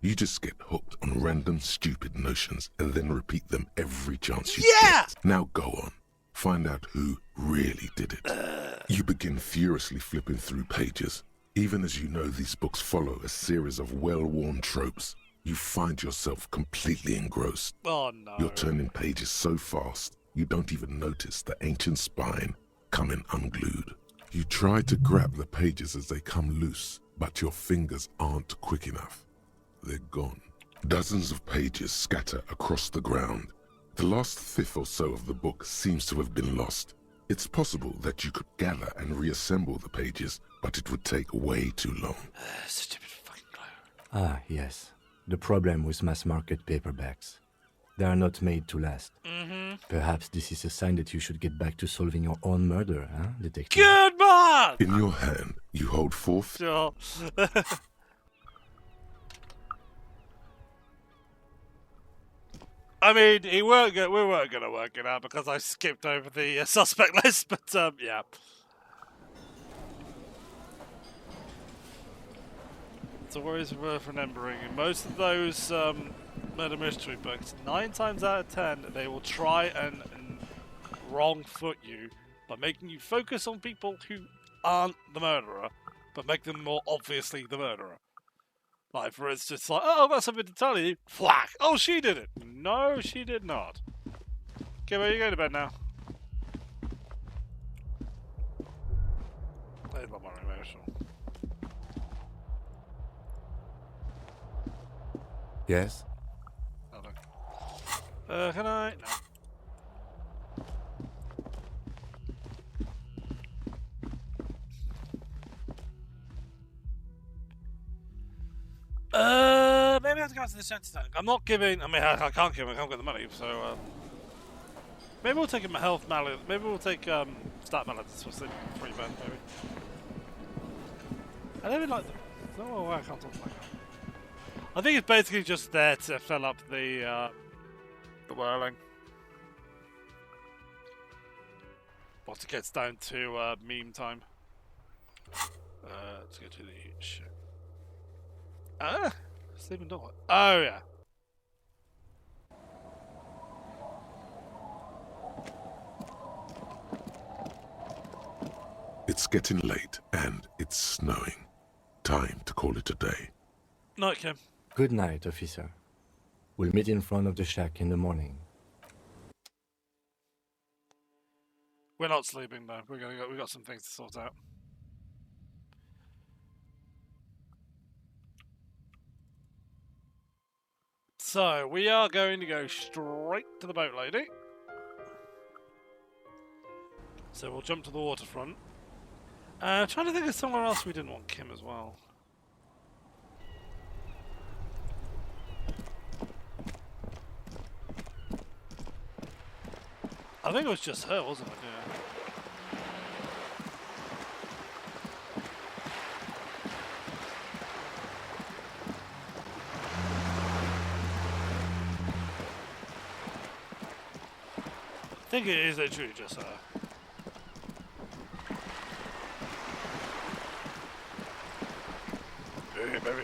You just get hooked on random stupid notions and then repeat them every chance you get. Now go on. Find out who really did it. You begin furiously flipping through pages, Even as you know these books follow a series of well-worn tropes, you find yourself completely engrossed. Oh no. You're turning pages so fast, you don't even notice the ancient spine coming unglued. You try to grab the pages as they come loose, but your fingers aren't quick enough. They're gone. Dozens of pages scatter across the ground. The last fifth or so of the book seems to have been lost. It's possible that you could gather and reassemble the pages, but it would take way too long. Stupid fucking glow. Ah, yes. The problem with mass-market paperbacks. They are not made to last. Perhaps this is a sign that you should get back to solving your own murder, huh, detective? Good man! In your hand, you hold four... Sure. I mean, we weren't going to work it out because I skipped over the suspect list, but yeah. It's always worth remembering. In most of those murder mystery books, 9 times out of 10, they will try and wrong foot you by making you focus on people who aren't the murderer, but make them more obviously the murderer. Like, for instance, like, oh, that's something to tell you. Whack! Oh, she did it! No, she did not. Okay, where are you going to bed now? That's a lot more emotional. Yes? Hello. Can I? No. Maybe I have to go to the center tank. I'm not giving. I mean, I can't give him. I can't get the money. So maybe we'll take him a health mallet. Maybe we'll take stat mallets for sleep. Pretty bad, maybe. I don't even like them. Oh, I can't talk like that. I think it's basically just there to fill up the whirling. Once it gets down to meme time. Let's go to the shit. Sleeping dog. Oh yeah. It's getting late and it's snowing. Time to call it a day. Night, Kim. Good night, officer. We'll meet in front of the shack in the morning. We're not sleeping though. We got some things to sort out. So we are going to go straight to the boat lady. So we'll jump to the waterfront. Trying to think of somewhere else we didn't want Kim as well. I think it was just her, wasn't it? Yeah. I think it is literally just her. Hey, baby.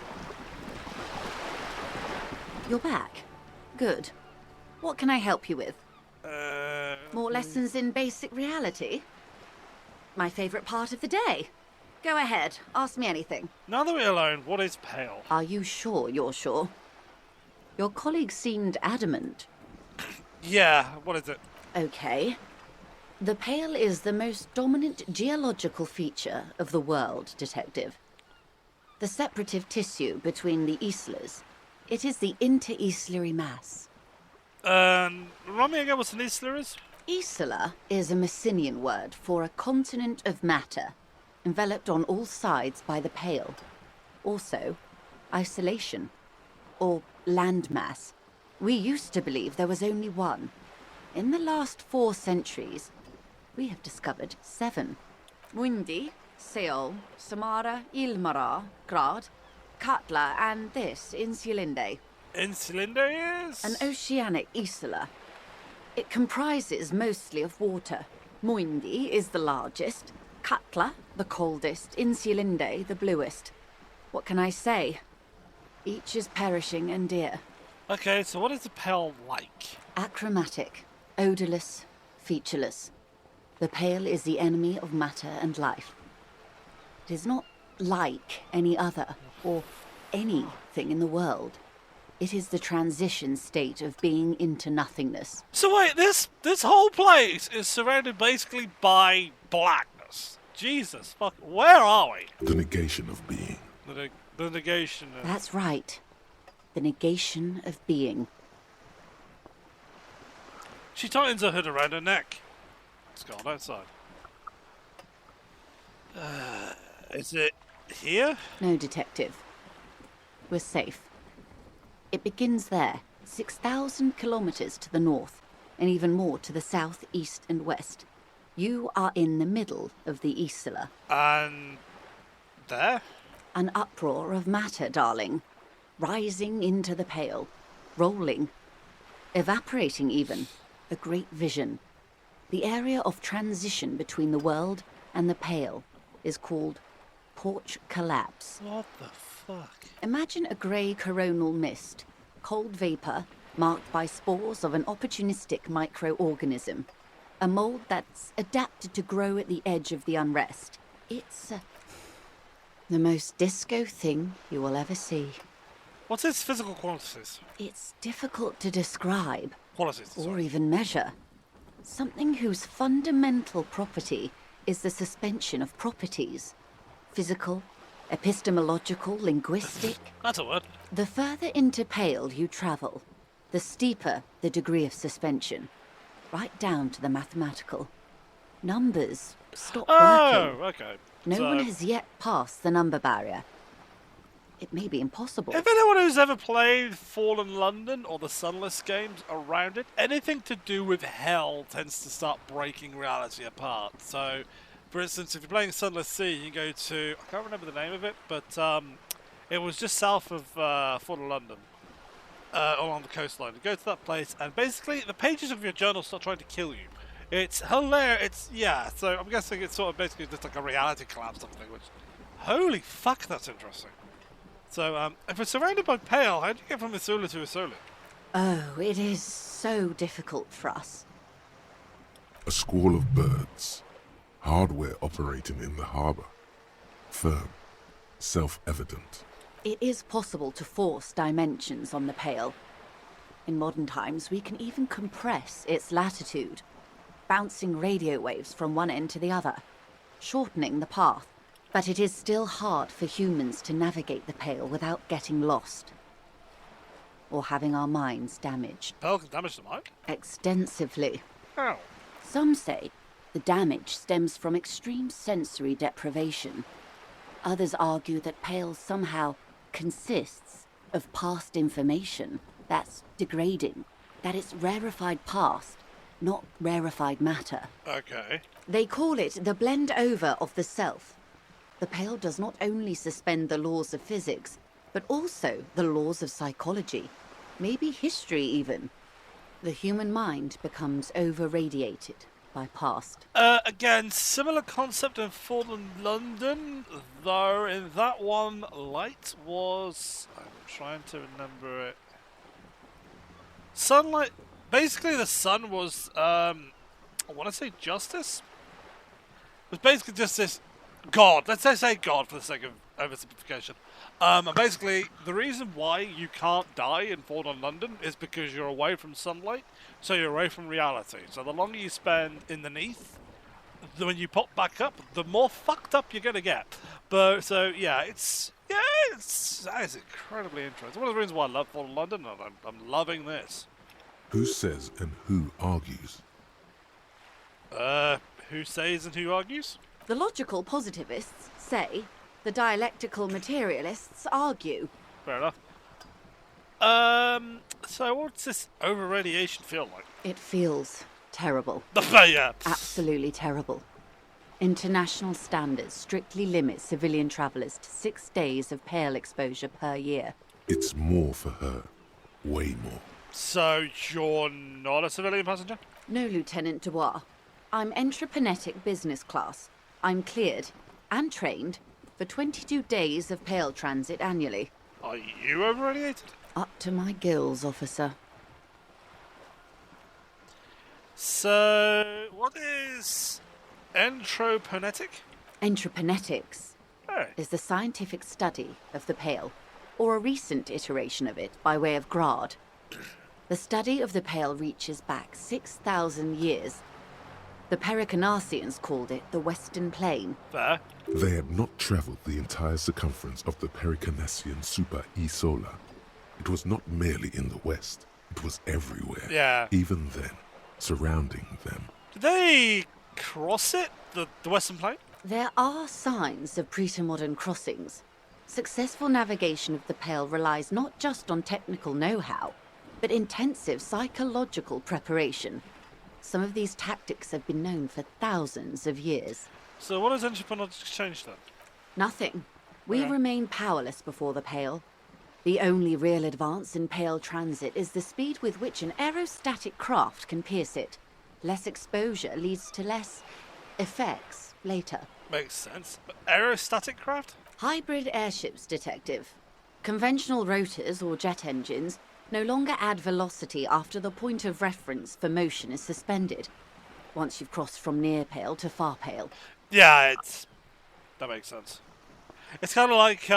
You're back. Good. What can I help you with? More lessons in basic reality? My favourite part of the day. Go ahead, ask me anything. Now that we're alone, what is pale? Are you sure you're sure? Your colleague seemed adamant. Yeah, what is it? Okay. The pale is the most dominant geological feature of the world, Detective. The separative tissue between the islas. It is the interoceanic mass. Remind me again what an isla is? Isla is a Messinian word for a continent of matter, enveloped on all sides by the pale. Also, isolation, or landmass. We used to believe there was only one. In the last 4 centuries, we have discovered 7. Mundi, Seol, Samara, Ilmara, Grad, Katla, and this, Insulinde. Insulinde is? An oceanic isla. It comprises mostly of water. Muindi is the largest, Katla the coldest, Insulinde the bluest. What can I say? Each is perishing and dear. Okay, so what is the pale like? Achromatic, odorless, featureless. The pale is the enemy of matter and life. It is not like any other, or anything in the world. It is the transition state of being into nothingness. So wait, this whole place is surrounded basically by blackness. Jesus fuck, where are we? The negation of being. The negation of... That's right. The negation of being. She tightens her hood around her neck. It's gone outside. Is it here? No, detective. We're safe. It begins there, 6,000 kilometers to the north, and even more to the south, east, and west. You are in the middle of the Isla. And... there? An uproar of matter, darling. Rising into the pale. Rolling. Evaporating even. A great vision. The area of transition between the world and the pale is called porch collapse. What the fuck? Imagine a grey coronal mist, cold vapour marked by spores of an opportunistic microorganism, a mould that's adapted to grow at the edge of the unrest. It's the most disco thing you will ever see. What's its physical qualities? It's difficult to describe, Qualities, or sorry. even measure. Something whose fundamental property is the suspension of properties. Physical, epistemological, linguistic. That's a word. The further into pale you travel, the steeper the degree of suspension, right down to the mathematical. Numbers stop working. Okay. No So- one has yet passed the number barrier. It may be impossible. If anyone who's ever played Fallen London or the Sunless games around it, anything to do with hell tends to start breaking reality apart. So, for instance, if you're playing Sunless Sea, you go to... I can't remember the name of it, but it was just south of Fallen London, along the coastline. You go to that place, and basically the pages of your journal start trying to kill you. It's hilarious. So I'm guessing it's sort of basically just like a reality collapse or something, which... Holy fuck, that's interesting. So, if we're surrounded by pale, how do you get from Isula to Isula? Oh, it is so difficult for us. A squall of birds. Hardware operating in the harbour. Firm. Self-evident. It is possible to force dimensions on the pale. In modern times, we can even compress its latitude, bouncing radio waves from one end to the other, shortening the path. But it is still hard for humans to navigate the pale without getting lost. Or having our minds damaged. Pale can damage the mind? Extensively. How? Some say the damage stems from extreme sensory deprivation. Others argue that pale somehow consists of past information that's degrading, that it's rarefied past, not rarefied matter. Okay. They call it the blend over of the self. The pale does not only suspend the laws of physics, but also the laws of psychology, maybe history even. The human mind becomes over-radiated by past. Again, similar concept in Fallen London, though in that one, light was... I'm trying to remember it. Sunlight... Basically, the sun was, I want to say justice? It was basically just this... God, let's just say God for the sake of oversimplification. And basically, the reason why you can't die in Fallen London is because you're away from sunlight, so you're away from reality. So the longer you spend in the neath, when you pop back up, the more fucked up you're gonna get. But so that is incredibly interesting. One of the reasons why I love Fallen London, and I'm loving this. Who says and who argues? Who says and who argues? The logical positivists say, the dialectical materialists argue. Fair enough. So what's this over-radiation feel like? It feels terrible. Yeah. Absolutely terrible. International standards strictly limit civilian travellers to 6 days of pale exposure per year. It's more for her. Way more. So you're not a civilian passenger? No, Lieutenant Dubois. I'm entreprenetic business class. I'm cleared and trained for 22 days of pale transit annually. Are you over-radiated? Up to my gills, officer. So, what is entroponetic? Entreprenetics Hey. is the scientific study of the Pale, or a recent iteration of it by way of Grad. The study of the Pale reaches back 6,000 years. The Pericarnassians called it the Western Plain. Fair. They had not traveled the entire circumference of the Pericarnassian Super E Solar. It was not merely in the west, it was everywhere. Yeah. Even then, surrounding them. Did they cross it? The Western Plain? There are signs of pre-modern crossings. Successful navigation of the Pale relies not just on technical know-how, but intensive psychological preparation. Some of these tactics have been known for thousands of years. So what has Entrepreneur changed then? Nothing. We remain powerless before the Pale. The only real advance in Pale transit is the speed with which an aerostatic craft can pierce it. Less exposure leads to less effects later. Makes sense. But aerostatic craft? Hybrid airships, Detective. Conventional rotors or jet engines no longer add velocity after the point of reference for motion is suspended, once you've crossed from near Pale to far Pale. Yeah, that makes sense. It's kind of like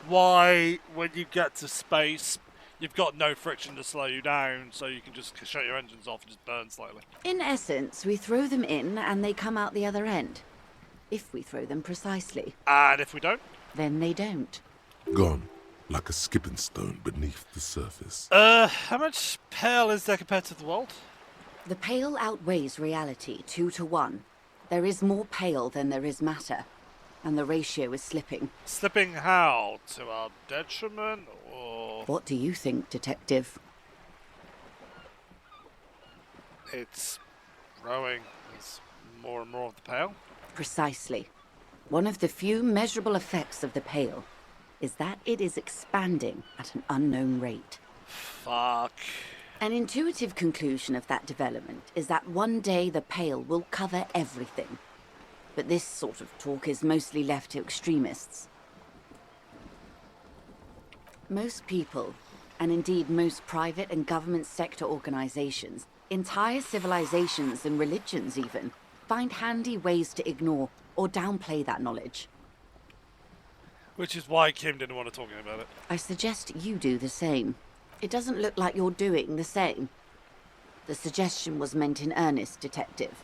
why when you get to space, you've got no friction to slow you down, so you can just shut your engines off and just burn slightly. In essence, we throw them in and they come out the other end. If we throw them precisely. And if we don't? Then they don't. Gone, like a skipping stone beneath the surface. How much Pale is there compared to the world? The Pale outweighs reality 2 to 1. There is more Pale than there is matter, and the ratio is slipping. Slipping how? To our detriment, or...? What do you think, Detective? It's growing. There's more and more of the Pale. Precisely. One of the few measurable effects of the Pale is that it is expanding at an unknown rate. Fuck. An intuitive conclusion of that development is that one day the Pale will cover everything. But this sort of talk is mostly left to extremists. Most people, and indeed most private and government sector organizations, entire civilizations and religions even, find handy ways to ignore or downplay that knowledge. Which is why Kim didn't want to talk about it. I suggest you do the same. It doesn't look like you're doing the same. The suggestion was meant in earnest, Detective.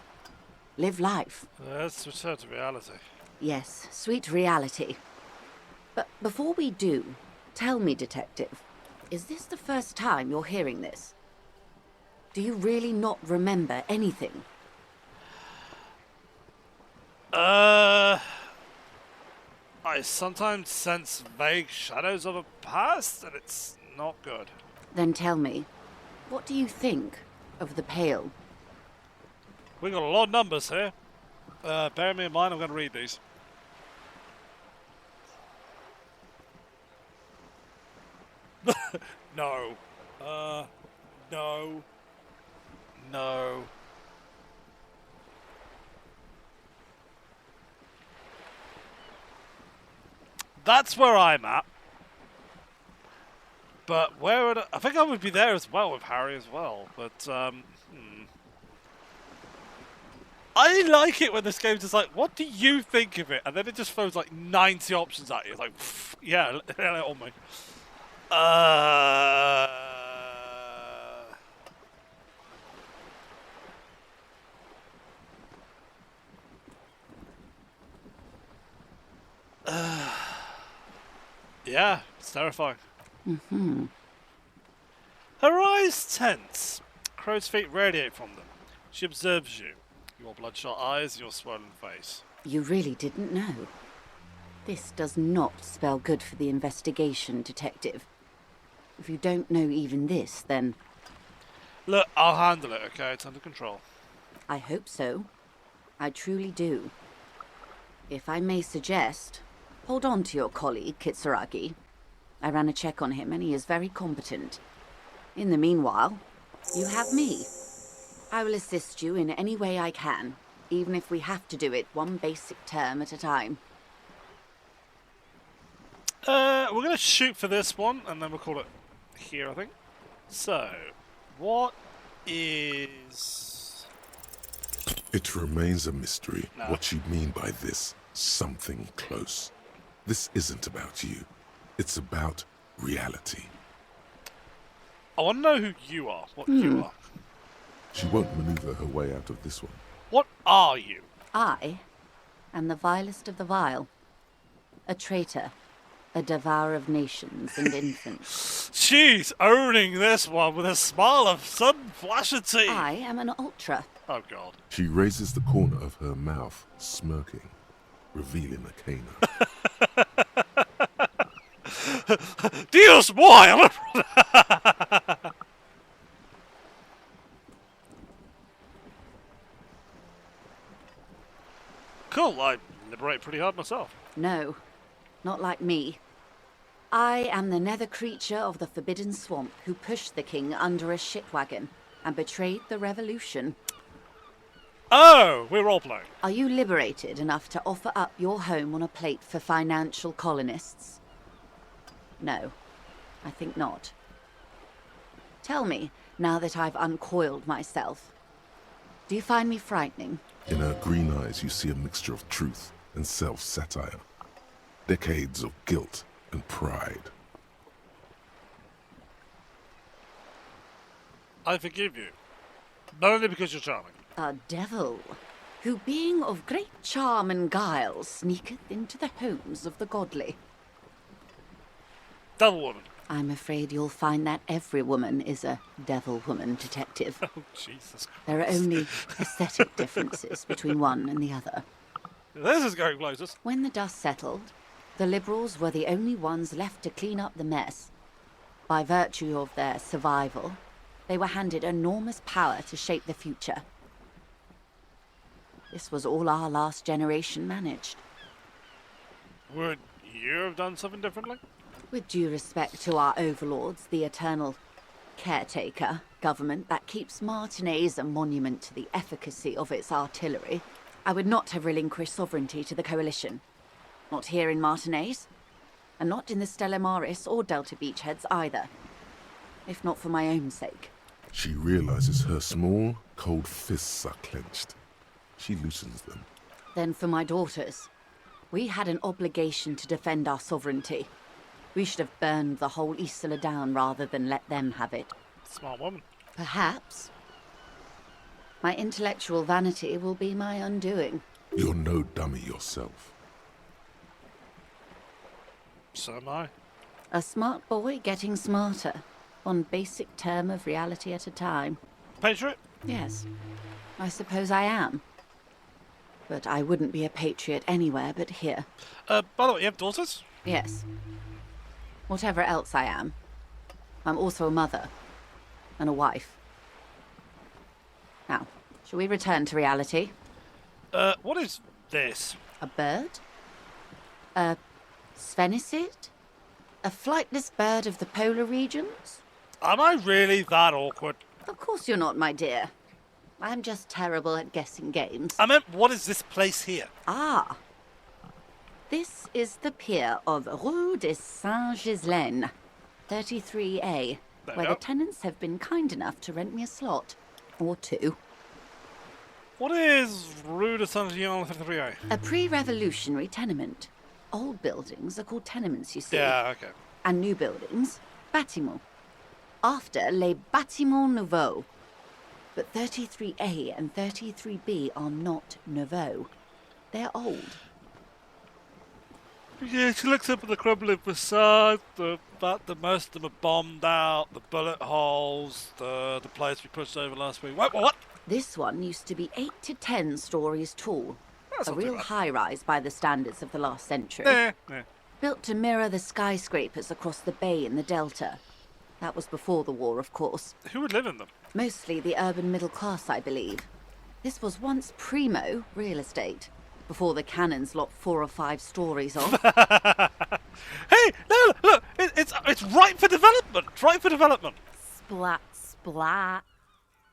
Live life. Let's return to reality. Yes, sweet reality. But before we do, tell me, Detective, is this the first time you're hearing this? Do you really not remember anything? I sometimes sense vague shadows of a past, and it's not good. Then tell me, what do you think of the Pale? We got a lot of numbers here. Bear me in mind, I'm going to read these. No. No. No. That's where I'm at. But where would I think I would be there as well with Harry as well. But I like it when this game's just like, what do you think of it? And then it just throws like 90 options at you. It's like, yeah, on me. Yeah, it's terrifying. Mm-hmm. Her eyes tense. Crow's feet radiate from them. She observes you. Your bloodshot eyes, your swollen face. You really didn't know. This does not spell good for the investigation, Detective. If you don't know even this, then... Look, I'll handle it, okay? It's under control. I hope so. I truly do. If I may suggest, hold on to your colleague, Kitsuragi. I ran a check on him and he is very competent. In the meanwhile, you have me. I will assist you in any way I can, even if we have to do it one basic term at a time. We're going to shoot for this one, and then we'll call it here, I think. So, what is... It remains a mystery what you mean by this something close. This isn't about you. It's about reality. I want to know who you are. What you are. She won't maneuver her way out of this one. What are you? I am the vilest of the vile. A traitor. A devourer of nations and infants. She's owning this one with a smile of sudden flaccidity. I am an ultra. Oh, God. She raises the corner of her mouth, smirking, revealing a canine. Dios boy! Cool, I liberate pretty hard myself. No, not like me. I am the nether creature of the Forbidden Swamp who pushed the king under a shit wagon and betrayed the revolution. Oh, we're role-playing. Are you liberated enough to offer up your home on a plate for financial colonists? No, I think not. Tell me, now that I've uncoiled myself, do you find me frightening? In her green eyes, you see a mixture of truth and self-satire. Decades of guilt and pride. I forgive you. Not only because you're charming. A devil, who being of great charm and guile, sneaketh into the homes of the godly. Devil woman. I'm afraid you'll find that every woman is a devil woman, detective. Oh, Jesus Christ. There are only aesthetic differences between one and the other. This is going places. When the dust settled, the Liberals were the only ones left to clean up the mess. By virtue of their survival, they were handed enormous power to shape the future. This was all our last generation managed. Would you have done something differently? With due respect to our overlords, the eternal caretaker government that keeps Martinez a monument to the efficacy of its artillery, I would not have relinquished sovereignty to the coalition. Not here in Martinez, and not in the Stella Maris or Delta Beachheads either. If not for my own sake. She realizes her small, cold fists are clenched. She loosens them. Then for my daughters. We had an obligation to defend our sovereignty. We should have burned the whole Isola down rather than let them have it. Smart woman. Perhaps. My intellectual vanity will be my undoing. You're no dummy yourself. So am I. A smart boy getting smarter. One basic term of reality at a time. Patriot? Yes. I suppose I am. But I wouldn't be a patriot anywhere but here. By the way, you have daughters? Yes. Whatever else I am, I'm also a mother. And a wife. Now, shall we return to reality? What is this? A bird? A sphenicid? A flightless bird of the polar regions? Am I really that awkward? Of course you're not, my dear. I'm just terrible at guessing games. I meant, what is this place here? Ah. This is the pier of Rue de Saint-Ghislaine, 33A, where the tenants have been kind enough to rent me a slot. Or two. What is Rue de Saint-Ghislaine 33A? A pre-revolutionary tenement. Old buildings are called tenements, you see. Yeah, okay. And new buildings, bâtiments. After les bâtiments nouveaux. But 33A and 33B are not nouveaux. They're old. Yeah, she looks up at the crumbling facade, the fact that most of them are bombed out, the bullet holes, the place we pushed over last week. What? This one used to be 8 to 10 stories tall. That's a not too real bad. high-rise by the standards of the last century. Yeah. Built to mirror the skyscrapers across the bay in the Delta. That was before the war, of course. Who would live in them? Mostly the urban middle class, I believe. This was once primo real estate, before the cannons lopped 4 or 5 stories off. Hey, no, look, it's ripe for development. Ripe for development. Splat, splat.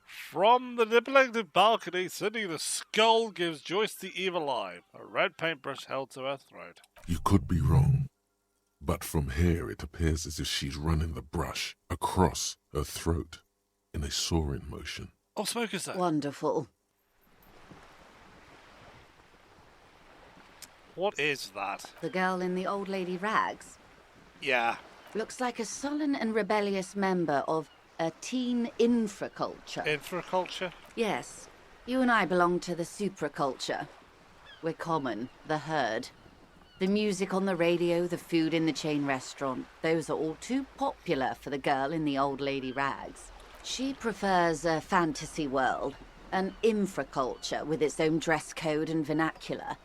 From the neglected balcony, sitting the skull gives Joyce the evil eye, a red paintbrush held to her throat. You could be wrong. But from here it appears as if she's running the brush across her throat in a soaring motion. Oh, smoker's there. Wonderful. What is that? The girl in the old lady rags? Yeah. Looks like a sullen and rebellious member of a teen infraculture. Infraculture? Yes. You and I belong to the supraculture. We're common, the herd. The music on the radio, the food in the chain restaurant, those are all too popular for the girl in the old lady rags. She prefers a fantasy world, an infraculture with its own dress code and vernacular.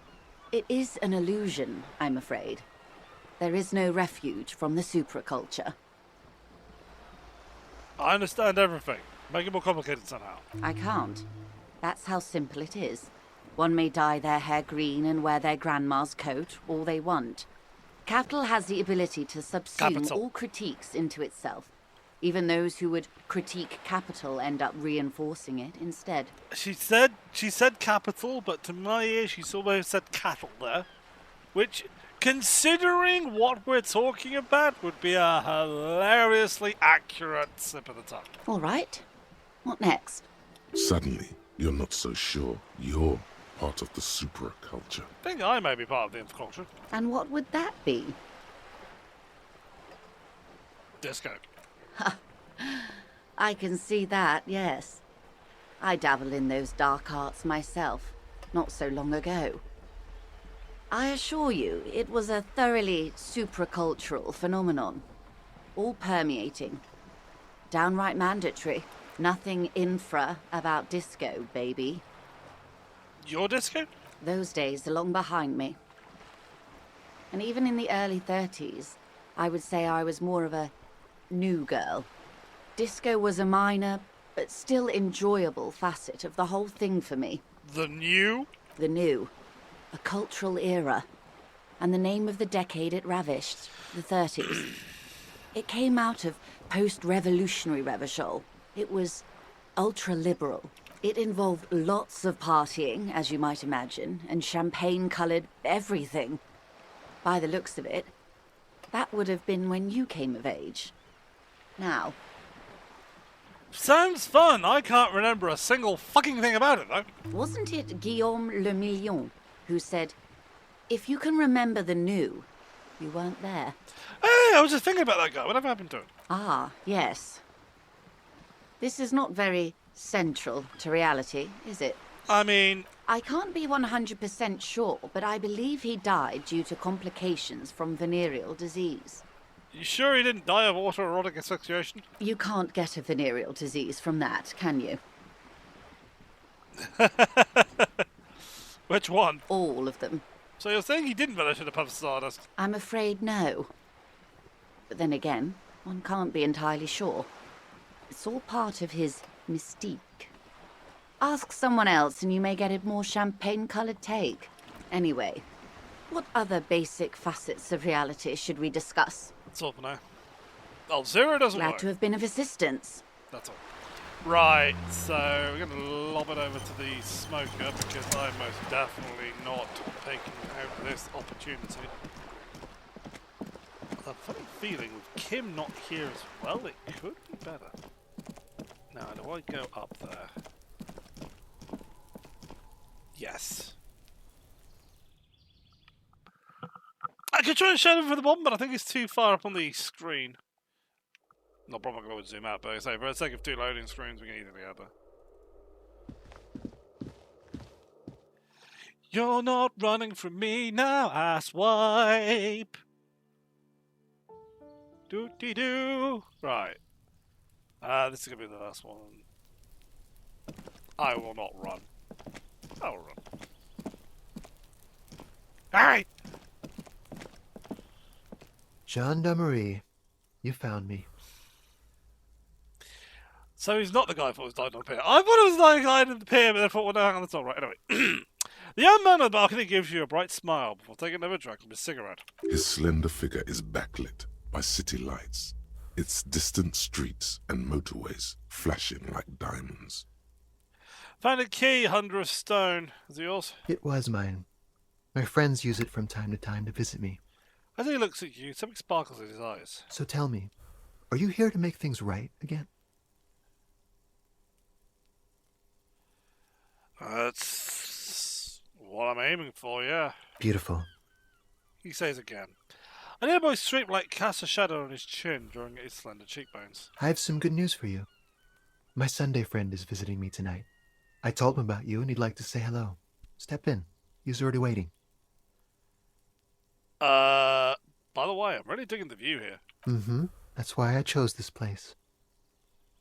It is an illusion, I'm afraid. There is no refuge from the supraculture. I understand everything. Make it more complicated somehow. I can't. That's how simple it is. One may dye their hair green and wear their grandma's coat all they want. Capital has the ability to subsume all critiques into itself. Even those who would critique capital end up reinforcing it instead. She said capital, but to my ear she almost said cattle there. Which, considering what we're talking about, would be a hilariously accurate slip of the tongue. All right. What next? Suddenly, you're not so sure you're part of the supraculture. I think I may be part of the infraculture. And what would that be? Disco. I can see that, yes. I dabbled in those dark arts myself, not so long ago. I assure you, it was a thoroughly supracultural phenomenon. All permeating. Downright mandatory. Nothing infra about disco, baby. Your disco? Those days are long behind me. And even in the early 30s, I would say I was more of a new girl. Disco was a minor, but still enjoyable facet of the whole thing for me. The new? The new. A cultural era. And the name of the decade it ravished, the 30s. It came out of post-revolutionary Revachol. It was ultra-liberal. It involved lots of partying, as you might imagine, and champagne-coloured everything. By the looks of it, that would have been when you came of age. Now. Sounds fun. I can't remember a single fucking thing about it, though. Wasn't it Guillaume Le Million who said, if you can remember the new, you weren't there? Hey, I was just thinking about that guy. Whatever happened to him? Ah, yes. This is not very central to reality, is it? I mean... I can't be 100% sure, but I believe he died due to complications from venereal disease. You sure he didn't die of autoerotic asphyxiation? You can't get a venereal disease from that, can you? Which one? All of them. So you're saying he didn't vanish in a puff of stardust? I'm afraid no. But then again, one can't be entirely sure. It's all part of his mystique. Ask someone else and you may get a more champagne-coloured take. Anyway, what other basic facets of reality should we discuss? That's all for now. Oh, Zero doesn't Glad work. to have been of assistance. That's all. Right, so we're going to lob it over to the smoker because I'm most definitely not taking out this opportunity. A funny feeling with Kim not here as well, it could be better. Now, do I go up there? Yes. I could try and shout him for the bomb, but I think it's too far up on the screen. No problem, I can always zoom out, but I say for the sake of two loading screens, we can easily add that. You're not running from me now, asswipe. Doo-dee-doo. Right. This is going to be the last one. I will not run. I'll run. Alright! Gendarmerie, you found me. So he's not the guy I thought was died on the pier. I thought it was the guy in the pier, but I thought, well, no, hang on, that's all right. Anyway. The young man on the balcony gives you a bright smile before taking another drag from his cigarette. His slender figure is backlit by city lights, its distant streets and motorways flashing like diamonds. Found a key under a stone. Is it yours? It was mine. My friends use it from time to time to visit me. As he looks at you, something sparkles in his eyes. So tell me, are you here to make things right again? That's what I'm aiming for, yeah. Beautiful. He says again. A nearby streetlight casts a shadow on his chin during his slender cheekbones. I have some good news for you. My Sunday friend is visiting me tonight. I told him about you and he'd like to say hello. Step in. He's already waiting. By the way, I'm really digging the view here. Mm-hmm. That's why I chose this place.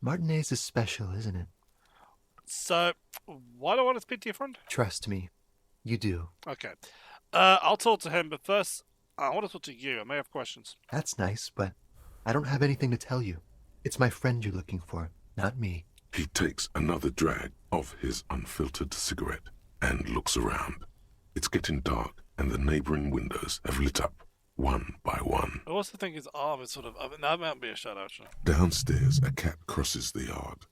Martinez is special, isn't it? So, why do I want to speak to your friend? Trust me. You do. Okay. I'll talk to him, but first, I want to talk to you. I may have questions. That's nice, but I don't have anything to tell you. It's my friend you're looking for, not me. He takes another drag of his unfiltered cigarette and looks around. It's getting dark, and the neighboring windows have lit up, one by one. I also think his arm is sort of... I mean, that might be a shadow, actually. Downstairs, a cat crosses the yard,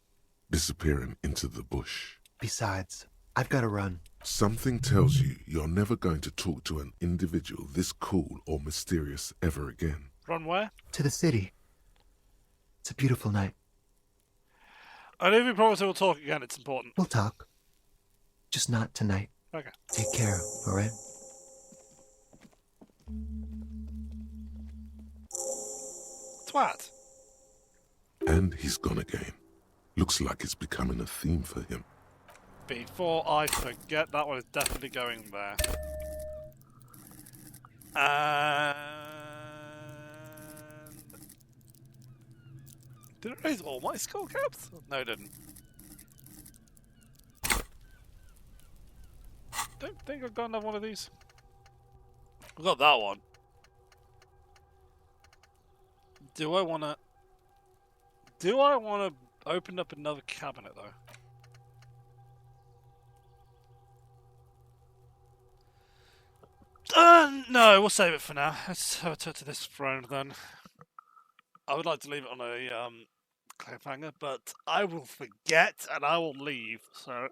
disappearing into the bush. Besides, I've got to run. Something tells you you're never going to talk to an individual this cool or mysterious ever again. Run where? To the city. It's a beautiful night. And if we promise we'll talk again, it's important. We'll talk. Just not tonight. Okay. Take care, alright? Twat. And he's gone again. Looks like it's becoming a theme for him. Before I forget, that one is definitely going there. And... Did it raise all my skull caps? No, it didn't. Don't think I've got another one of these. I've got that one. Do I want to open up another cabinet, though? No, we'll save it for now. Let's have a touch to this throne, then. I would like to leave it on a cliffhanger, but I will forget and I will leave, so...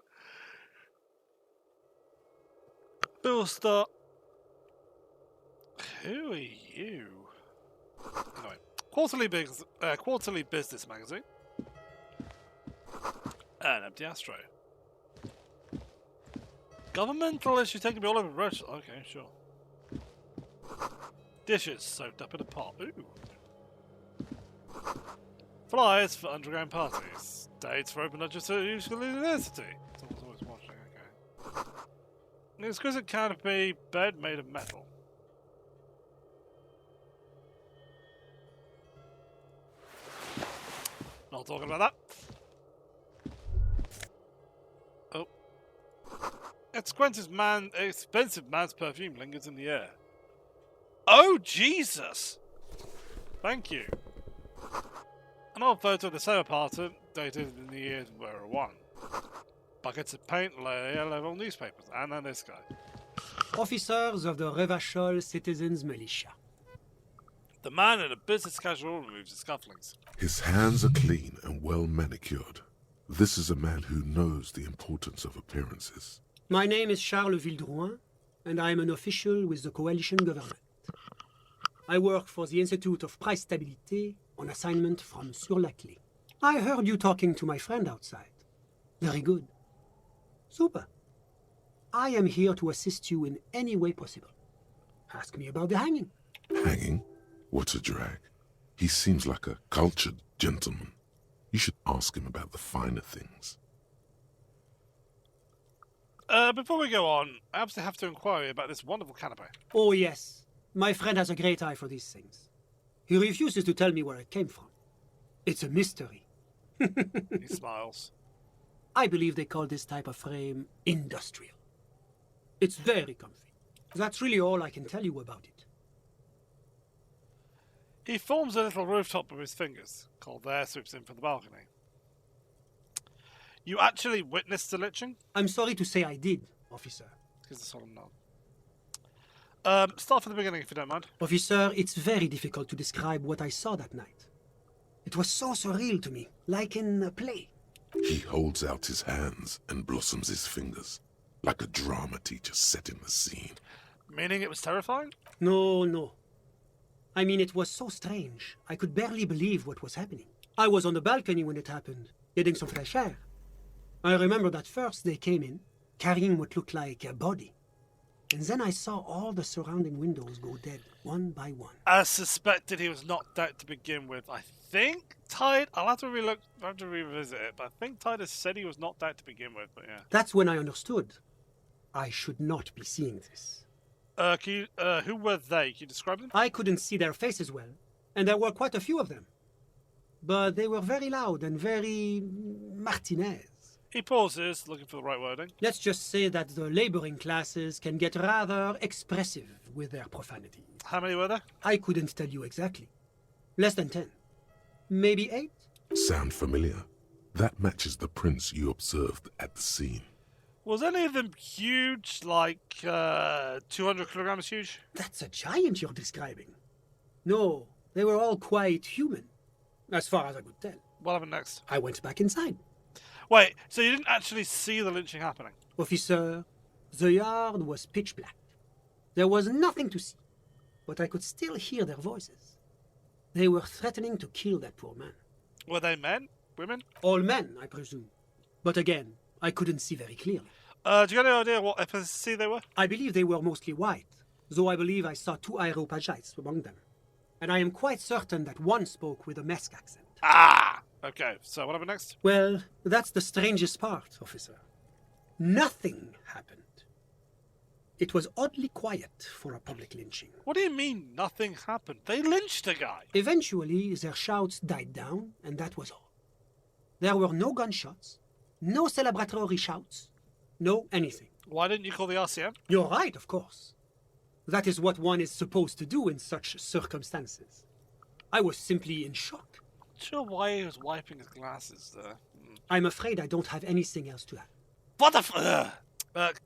We'll start... Who are you? Anyway, quarterly business magazine. An empty ashtray. Governmental issue taking me all over Russia. Okay, sure. Dishes soaked up in a pot. Ooh. Flyers for underground parties. Dates for open lectures at university. Someone's always watching, okay. An exquisite canopy bed made of metal. Not talking about that. Oh. Expensive man's perfume lingers in the air. Oh, Jesus! Thank you. An old photo of the same apartment, dated in the year 2001. Buckets of paint, level newspapers, and then this guy. Officers of the Revachol Citizens Militia. The man in a business casual removes his cufflinks. His hands are clean and well manicured. This is a man who knows the importance of appearances. My name is Charles Vildrouin, and I am an official with the coalition government. I work for the Institute of Price Stabilité on assignment from Sur-la-Clé. I heard you talking to my friend outside. Very good. Super. I am here to assist you in any way possible. Ask me about the hanging. Hanging? What a drag. He seems like a cultured gentleman. You should ask him about the finer things. Before we go on, I absolutely have to inquire about this wonderful canopy. Oh, yes. My friend has a great eye for these things. He refuses to tell me where it came from. It's a mystery. He smiles. I believe they call this type of frame industrial. It's very comfy. That's really all I can tell you about it. He forms a little rooftop with his fingers. Colbert swoops in from the balcony. You actually witnessed the lynching? I'm sorry to say I did, officer. Gives a solemn nod. Start from the beginning, if you don't mind. Officer, it's very difficult to describe what I saw that night. It was so surreal to me, like in a play. He holds out his hands and blossoms his fingers, like a drama teacher setting the scene. Meaning it was terrifying? No. I mean, it was so strange. I could barely believe what was happening. I was on the balcony when it happened, getting some fresh air. I remember that first they came in, carrying what looked like a body. And then I saw all the surrounding windows go dead, one by one. I suspected he was knocked out to begin with. I think Tide... I'll have to revisit it, but I think Titus said he was knocked out to begin with, but yeah. That's when I understood. I should not be seeing this. Who were they? Can you describe them? I couldn't see their faces well, and there were quite a few of them. But they were very loud and very... Martinez. He pauses, looking for the right wording. Let's just say that the laboring classes can get rather expressive with their profanity. How many were there? I couldn't tell you exactly. Less than 10. Maybe 8? Sound familiar? That matches the prints you observed at the scene. Was any of them huge, like 200 kilograms huge? That's a giant you're describing. No, they were all quite human, as far as I could tell. What happened next? I went back inside. Wait, so you didn't actually see the lynching happening? Officer, the yard was pitch black. There was nothing to see, but I could still hear their voices. They were threatening to kill that poor man. Were they men? Women? All men, I presume. But again, I couldn't see very clearly. Do you get any idea what ethnicity they were? I believe they were mostly white, though I believe I saw 2 Areopagites among them. And I am quite certain that one spoke with a Mesk accent. Ah! Okay, so what happened next? Well, that's the strangest part, officer. Nothing happened. It was oddly quiet for a public lynching. What do you mean, nothing happened? They lynched a guy. Eventually, their shouts died down, and that was all. There were no gunshots, no celebratory shouts, no anything. Why didn't you call the RCM? You're right, of course. That is what one is supposed to do in such circumstances. I was simply in shock. Not sure why he was wiping his glasses there. I'm afraid I don't have anything else to add. What the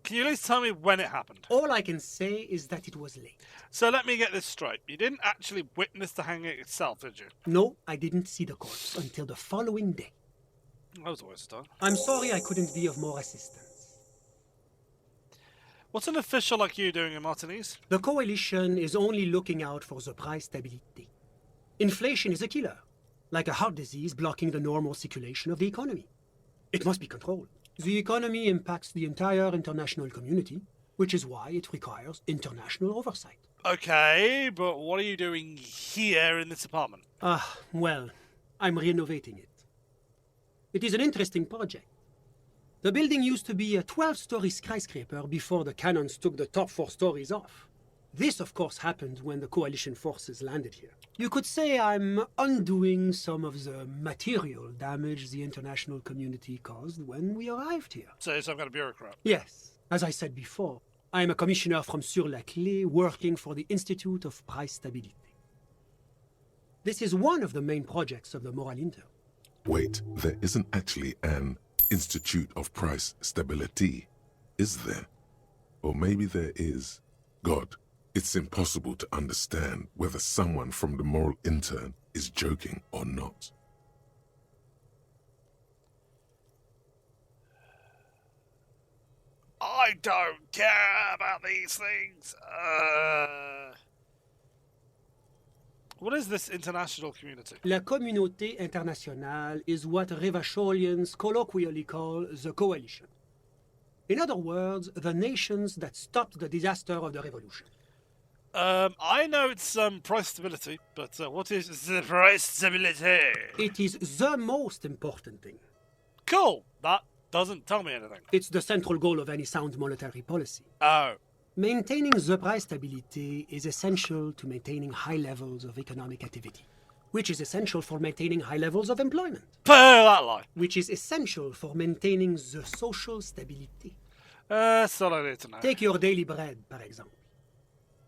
can you at least tell me when it happened? All I can say is that it was late. So let me get this straight. You didn't actually witness the hanging itself, did you? No, I didn't see the corpse until the following day. That was a waste of time. I'm sorry I couldn't be of more assistance. What's an official like you doing in Martinique? The Coalition is only looking out for the price stability. Inflation is a killer, like a heart disease blocking the normal circulation of the economy. It must be controlled. The economy impacts the entire international community, which is why it requires international oversight. Okay, but what are you doing here in this apartment? Well, I'm renovating it. It is an interesting project. The building used to be a 12-story skyscraper before the cannons took the top 4 stories off. This, of course, happened when the Coalition forces landed here. You could say I'm undoing some of the material damage the international community caused when we arrived here. So you're some kind of bureaucrat? Yes. As I said before, I am a commissioner from Sur-la-Clé working for the Institute of Price Stability. This is one of the main projects of the Moral Inter. Wait, there isn't actually an Institute of Price Stability, is there? Or maybe there is. God, it's impossible to understand whether someone from the Moral Intern is joking or not. I don't care about these things. What is this international community? La Communauté Internationale is what Revacholians colloquially call the Coalition. In other words, the nations that stopped the disaster of the revolution. I know it's price stability, but what is the price stability? It is the most important thing. Cool! That doesn't tell me anything. It's the central goal of any sound monetary policy. Oh. Maintaining the price stability is essential to maintaining high levels of economic activity, which is essential for maintaining high levels of employment. That lie. Which is essential for maintaining the social stability. That's all I need to know. Take your daily bread, for example.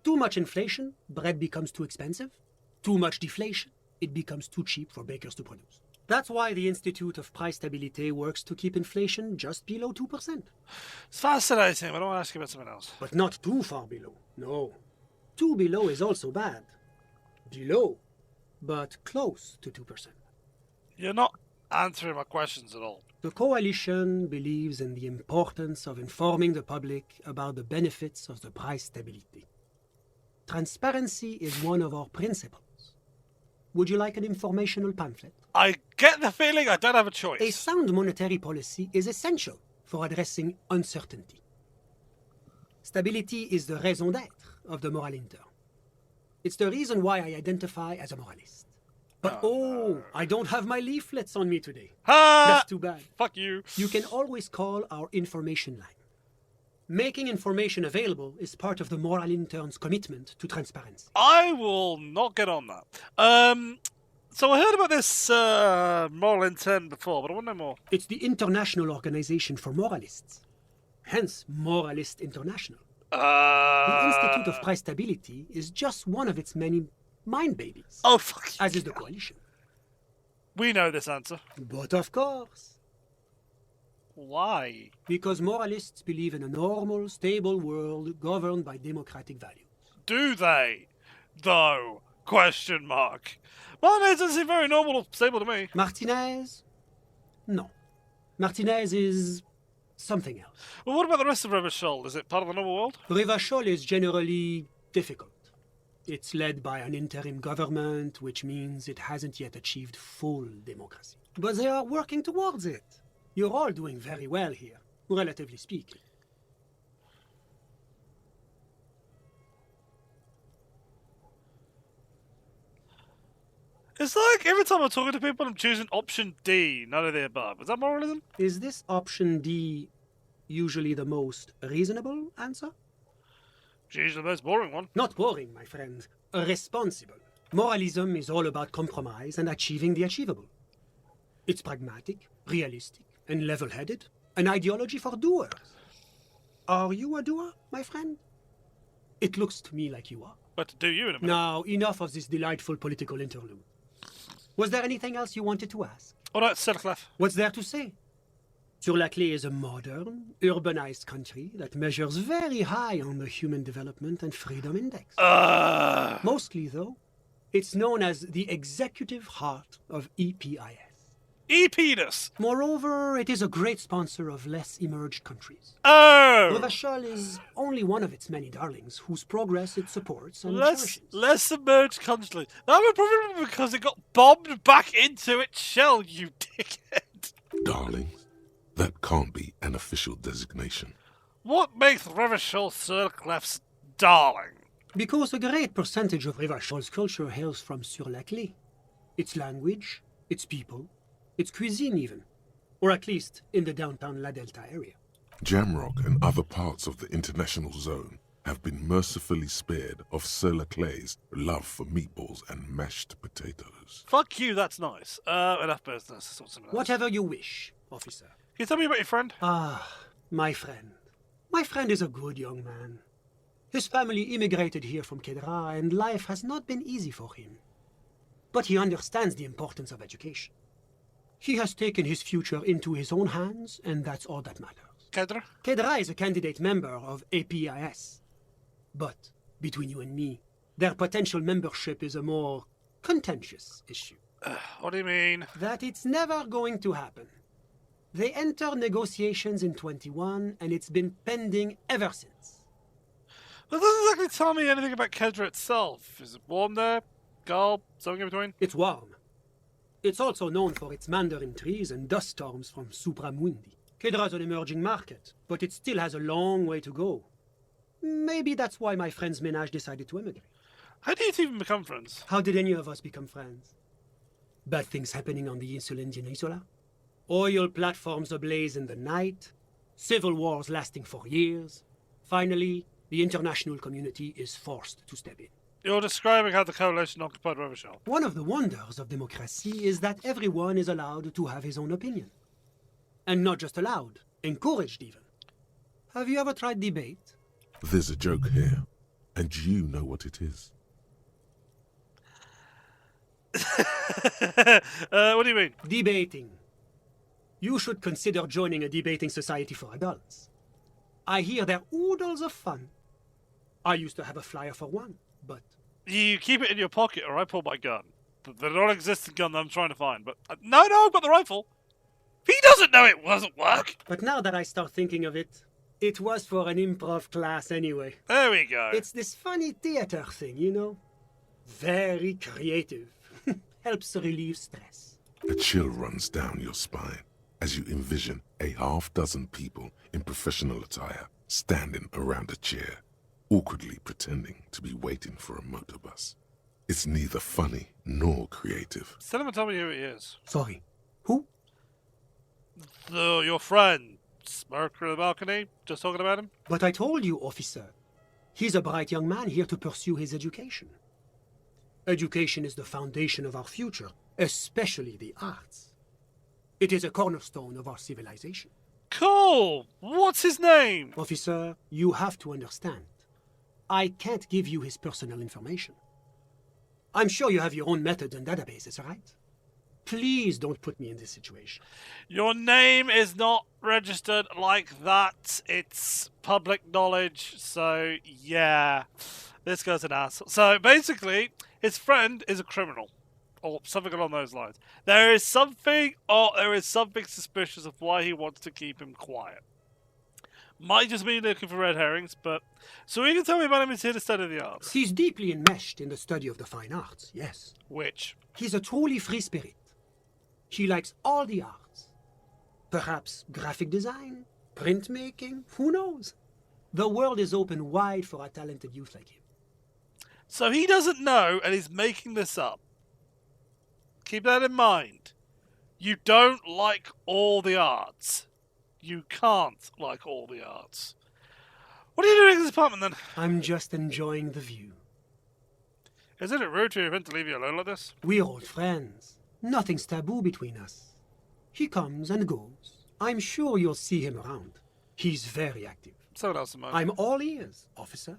Too much inflation, bread becomes too expensive. Too much deflation, it becomes too cheap for bakers to produce. That's why the Institute of Price Stability works to keep inflation just below 2%. It's fascinating, but I want to ask you about something else. But not too far below, no. Too below is also bad. Below, but close to 2%. You're not answering my questions at all. The Coalition believes in the importance of informing the public about the benefits of the price stability. Transparency is one of our principles. Would you like an informational pamphlet? I get the feeling I don't have a choice. A sound monetary policy is essential for addressing uncertainty. Stability is the raison d'être of the moral intern. It's the reason why I identify as a moralist. But I don't have my leaflets on me today. That's too bad. Fuck you. You can always call our information line. Making information available is part of the moral intern's commitment to transparency. I will not get on that. So I heard about this moral intern before, but I want to know more. It's the International Organization for Moralists. Hence, Moralist International. The Institute of Price Stability is just one of its many mind babies. Oh, fuck you. As is the Coalition. We know this answer. But of course. Why? Because moralists believe in a normal, stable world governed by democratic values. Do they? Though? Question mark. Well, it doesn't seem very normal or stable to me. Martinez? No. Martinez is something else. Well, what about the rest of Revachol? Is it part of the normal world? Revachol is generally difficult. It's led by an interim government, which means it hasn't yet achieved full democracy. But they are working towards it. You're all doing very well here, relatively speaking. It's like every time I'm talking to people, I'm choosing option D, none of the above. Is that moralism? Is this option D usually the most reasonable answer? It's usually the most boring one. Not boring, my friend. Responsible. Moralism is all about compromise and achieving the achievable. It's pragmatic, realistic, and level-headed. An ideology for doers. Are you a doer, my friend? It looks to me like you are. But do you in a minute? Now, enough of this delightful political interlude. Was there anything else you wanted to ask? All right, Sirclef. What's there to say? Sur-la-Clé is a modern, urbanized country that measures very high on the Human Development and Freedom Index. Mostly, though, it's known as the executive heart of EPIS. EPIS! Moreover, it is a great sponsor of less emerged countries. Oh! Revachol is only one of its many darlings whose progress it supports and Less cherishes. emerged countries. That would probably be because it got bombed back into its shell, you dickhead. Darlings? That can't be an official designation. What makes Revachol Sirclef's darling? Because a great percentage of Revachol's culture hails from Sur-la-Clé. Its language, its people, its cuisine even. Or at least in the downtown La Delta area. Jamrock and other parts of the international zone have been mercifully spared of Sur-la-Clé's love for meatballs and mashed potatoes. Fuck you, that's nice. Enough business. Whatever you wish, officer. Can you tell me about your friend? My friend. My friend is a good young man. His family immigrated here from Kedra, and life has not been easy for him. But he understands the importance of education. He has taken his future into his own hands, and that's all that matters. Kedra? Kedra is a candidate member of APIS. But, between you and me, their potential membership is a more contentious issue. What do you mean? That it's never going to happen. They entered negotiations in 21, and it's been pending ever since. That doesn't exactly tell me anything about Kedra itself. Is it warm there? Cold? Something in between? It's warm. It's also known for its mandarin trees and dust storms from Supramundi. Kedra's an emerging market, but it still has a long way to go. Maybe that's why my friend's menage decided to emigrate. How do you even become friends? How did any of us become friends? Bad things happening on the Insulindian Peninsula? Oil platforms ablaze in the night? Civil wars lasting for years? Finally, the international community is forced to step in. You're describing how the coalition occupied Revachol. One of the wonders of democracy is that everyone is allowed to have his own opinion. And not just allowed, encouraged even. Have you ever tried debate? There's a joke here, and you know what it is. What do you mean? Debating. You should consider joining a debating society for adults. I hear they're oodles of fun. I used to have a flyer for one, but... You keep it in your pocket or I pull my gun. The non-existent gun that I'm trying to find, but... No, I've got the rifle! He doesn't know it doesn't work! But now that I start thinking of it, it was for an improv class anyway. There we go. It's this funny theater thing, you know? Very creative. Helps relieve stress. A chill runs down your spine as you envision a half-dozen people in professional attire standing around a chair, awkwardly pretending to be waiting for a motor bus. It's neither funny nor creative. Still haven't told me who he is. Sorry. Who? Your friend. Smirker on the balcony. Just talking about him. But I told you, officer. He's a bright young man here to pursue his education. Education is the foundation of our future, especially the arts. It is a cornerstone of our civilization. Cool! What's his name? Officer, you have to understand. I can't give you his personal information. I'm sure you have your own methods and databases, right? Please don't put me in this situation. Your name is not registered like that. It's public knowledge, so yeah. This guy's an asshole. So basically, his friend is a criminal. Or something along those lines. There is something suspicious of why he wants to keep him quiet. Might just be looking for red herrings, but... So you can tell me about him, he's here to study the arts. He's deeply enmeshed in the study of the fine arts, yes. Which? He's a truly free spirit. He likes all the arts. Perhaps graphic design, printmaking, who knows? The world is open wide for a talented youth like him. So he doesn't know, and he's making this up. Keep that in mind. You don't like all the arts. You can't like all the arts. What are you doing in this apartment, then? I'm just enjoying the view. Isn't it rude to event to leave you alone like this? We're old friends. Nothing's taboo between us. He comes and goes. I'm sure you'll see him around. He's very active. Someone else in mind. I'm all ears, officer.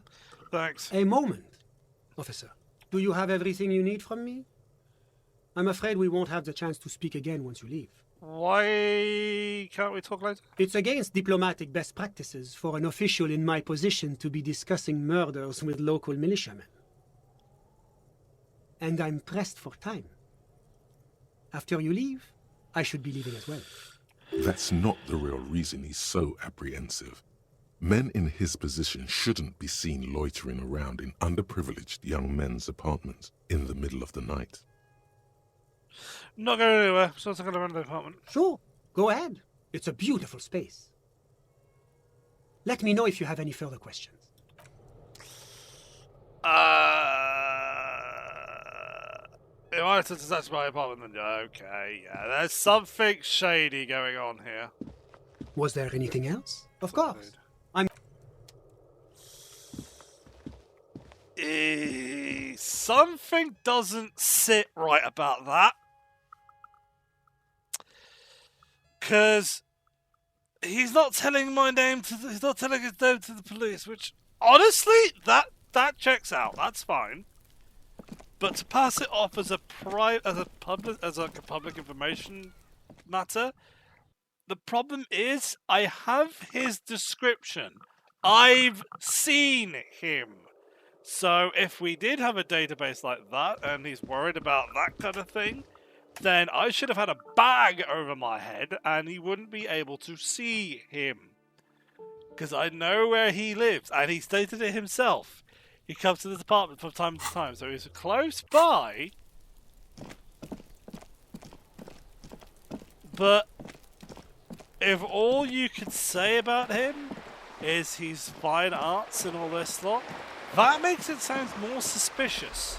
Thanks. A moment, officer. Do you have everything you need from me? I'm afraid we won't have the chance to speak again once you leave. Why can't we talk later? It's against diplomatic best practices for an official in my position to be discussing murders with local militiamen. And I'm pressed for time. After you leave, I should be leaving as well. That's not the real reason he's so apprehensive. Men in his position shouldn't be seen loitering around in underprivileged young men's apartments in the middle of the night. Not going anywhere. So I'm going to run the apartment. Sure, go ahead. It's a beautiful space. Let me know if you have any further questions. If I said that's my apartment, then okay, yeah. There's something shady going on here. Was there anything else? Of course. Something doesn't sit right about that. Because he's not telling my name to he's not telling his name to the police, which honestly that checks out. That's fine. But to pass it off as a public information matter, the problem is I have his description. I've seen him. So if we did have a database like that, and he's worried about that kind of thing, then I should have had a bag over my head, and he wouldn't be able to see him. Because I know where he lives, and he stated it himself. He comes to this apartment from time to time, so he's close by. But if all you could say about him is he's fine arts and all this lot, that makes it sound more suspicious.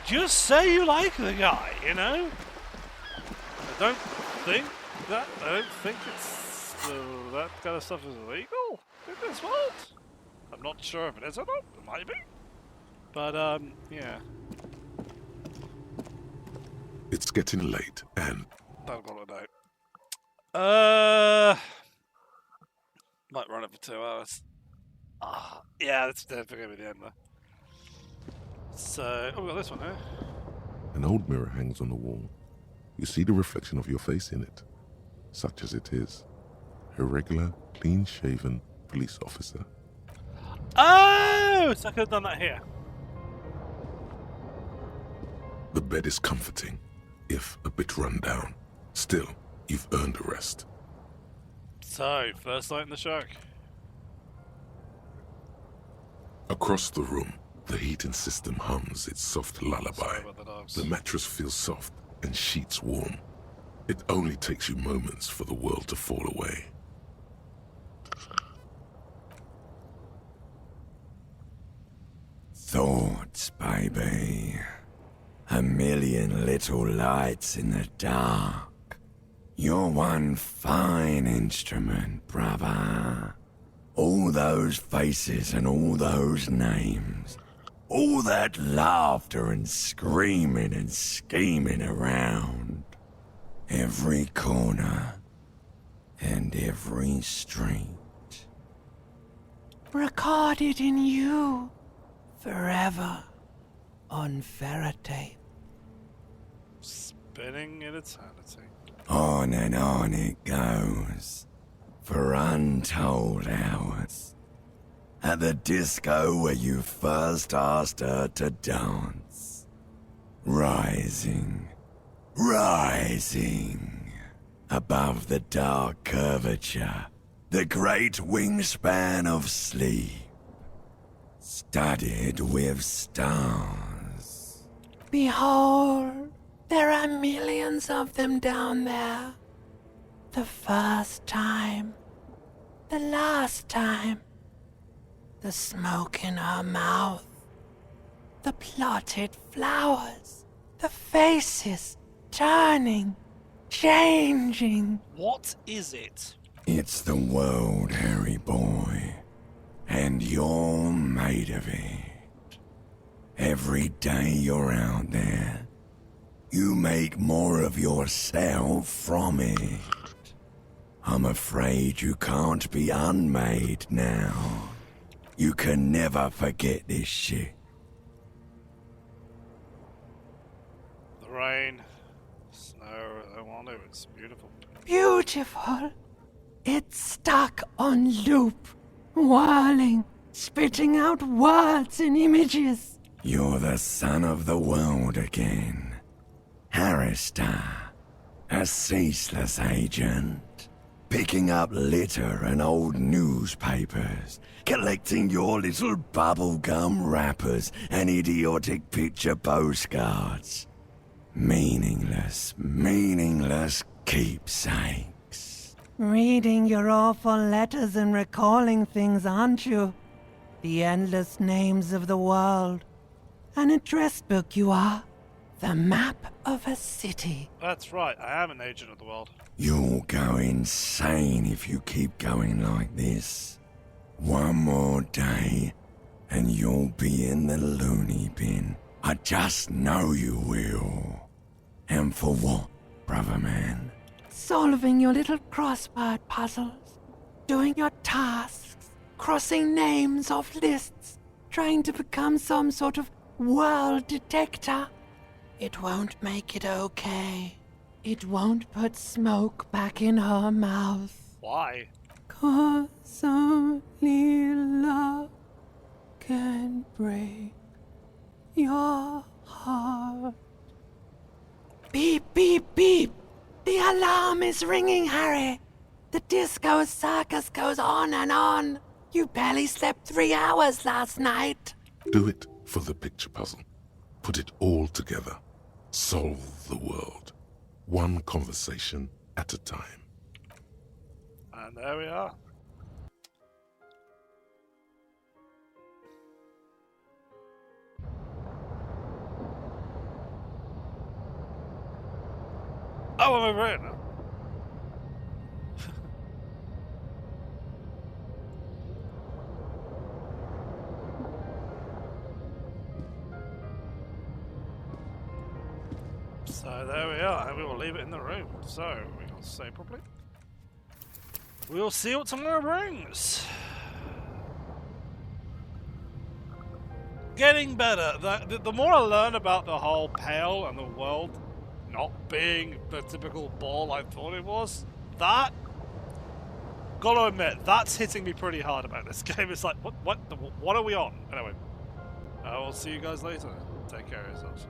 Just say you like the guy, you know? I don't think it's that kind of stuff is illegal in this world. I'm not sure if it is or not. It might be. But, yeah. It's getting late, and... Don't call it out. Might run it for 2 hours. Yeah, that's definitely going to be the end there. So, we got this one here. An old mirror hangs on the wall. You see the reflection of your face in it, such as it is. A regular, clean-shaven police officer. Oh, so I could have done that here. The bed is comforting, if a bit run down. Still, you've earned a rest. So, first night in the shack. Across the room, the heating system hums its soft lullaby. The mattress feels soft and sheets warm. It only takes you moments for the world to fall away. thoughts, baby. A million little lights in the dark. You're one fine instrument, brother. All those faces and all those names. All that laughter and screaming and scheming around. Every corner and every street. Recorded in you forever on ferrotape. Spinning in eternity. On and on it goes, for untold hours. At the disco where you first asked her to dance. Rising, rising, above the dark curvature, the great wingspan of sleep, studded with stars. Behold, there are millions of them down there. The first time, the last time, the smoke in her mouth, the plotted flowers, the faces turning, changing. What is it? It's the world, Harry boy, and you're made of it. Every day you're out there, you make more of yourself from it. I'm afraid you can't be unmade now. You can never forget this shit. The rain, snow, I want it. It's beautiful. Beautiful. It's stuck on loop, whirling, spitting out words and images. You're the son of the world again. Harrister, a ceaseless agent, picking up litter and old newspapers, collecting your little bubblegum wrappers and idiotic picture postcards. Meaningless, meaningless keepsakes. Reading your awful letters and recalling things, aren't you? The endless names of the world. An address book you are. The map of a city. That's right, I am an agent of the world. You'll go insane if you keep going like this. One more day, and you'll be in the loony bin. I just know you will. And for what, brother man? Solving your little crossword puzzles. Doing your tasks. Crossing names off lists. Trying to become some sort of world detector. It won't make it okay. It won't put smoke back in her mouth. Why? 'Cause only love can break your heart. Beep, beep, beep. The alarm is ringing, Harry. The disco circus goes on and on. You barely slept 3 hours last night. Do it for the picture puzzle. Put it all together. Solve the world. One conversation at a time. And there we are. Oh, I'm over it now. So there we are, and we will leave it in the room. So we will say properly. We'll see what tomorrow brings. Getting better. The more I learn about the whole Pale and the world not being the typical ball I thought it was, that, gotta admit, that's hitting me pretty hard about this game. It's like, what are we on? Anyway, I will see you guys later. Take care of yourselves.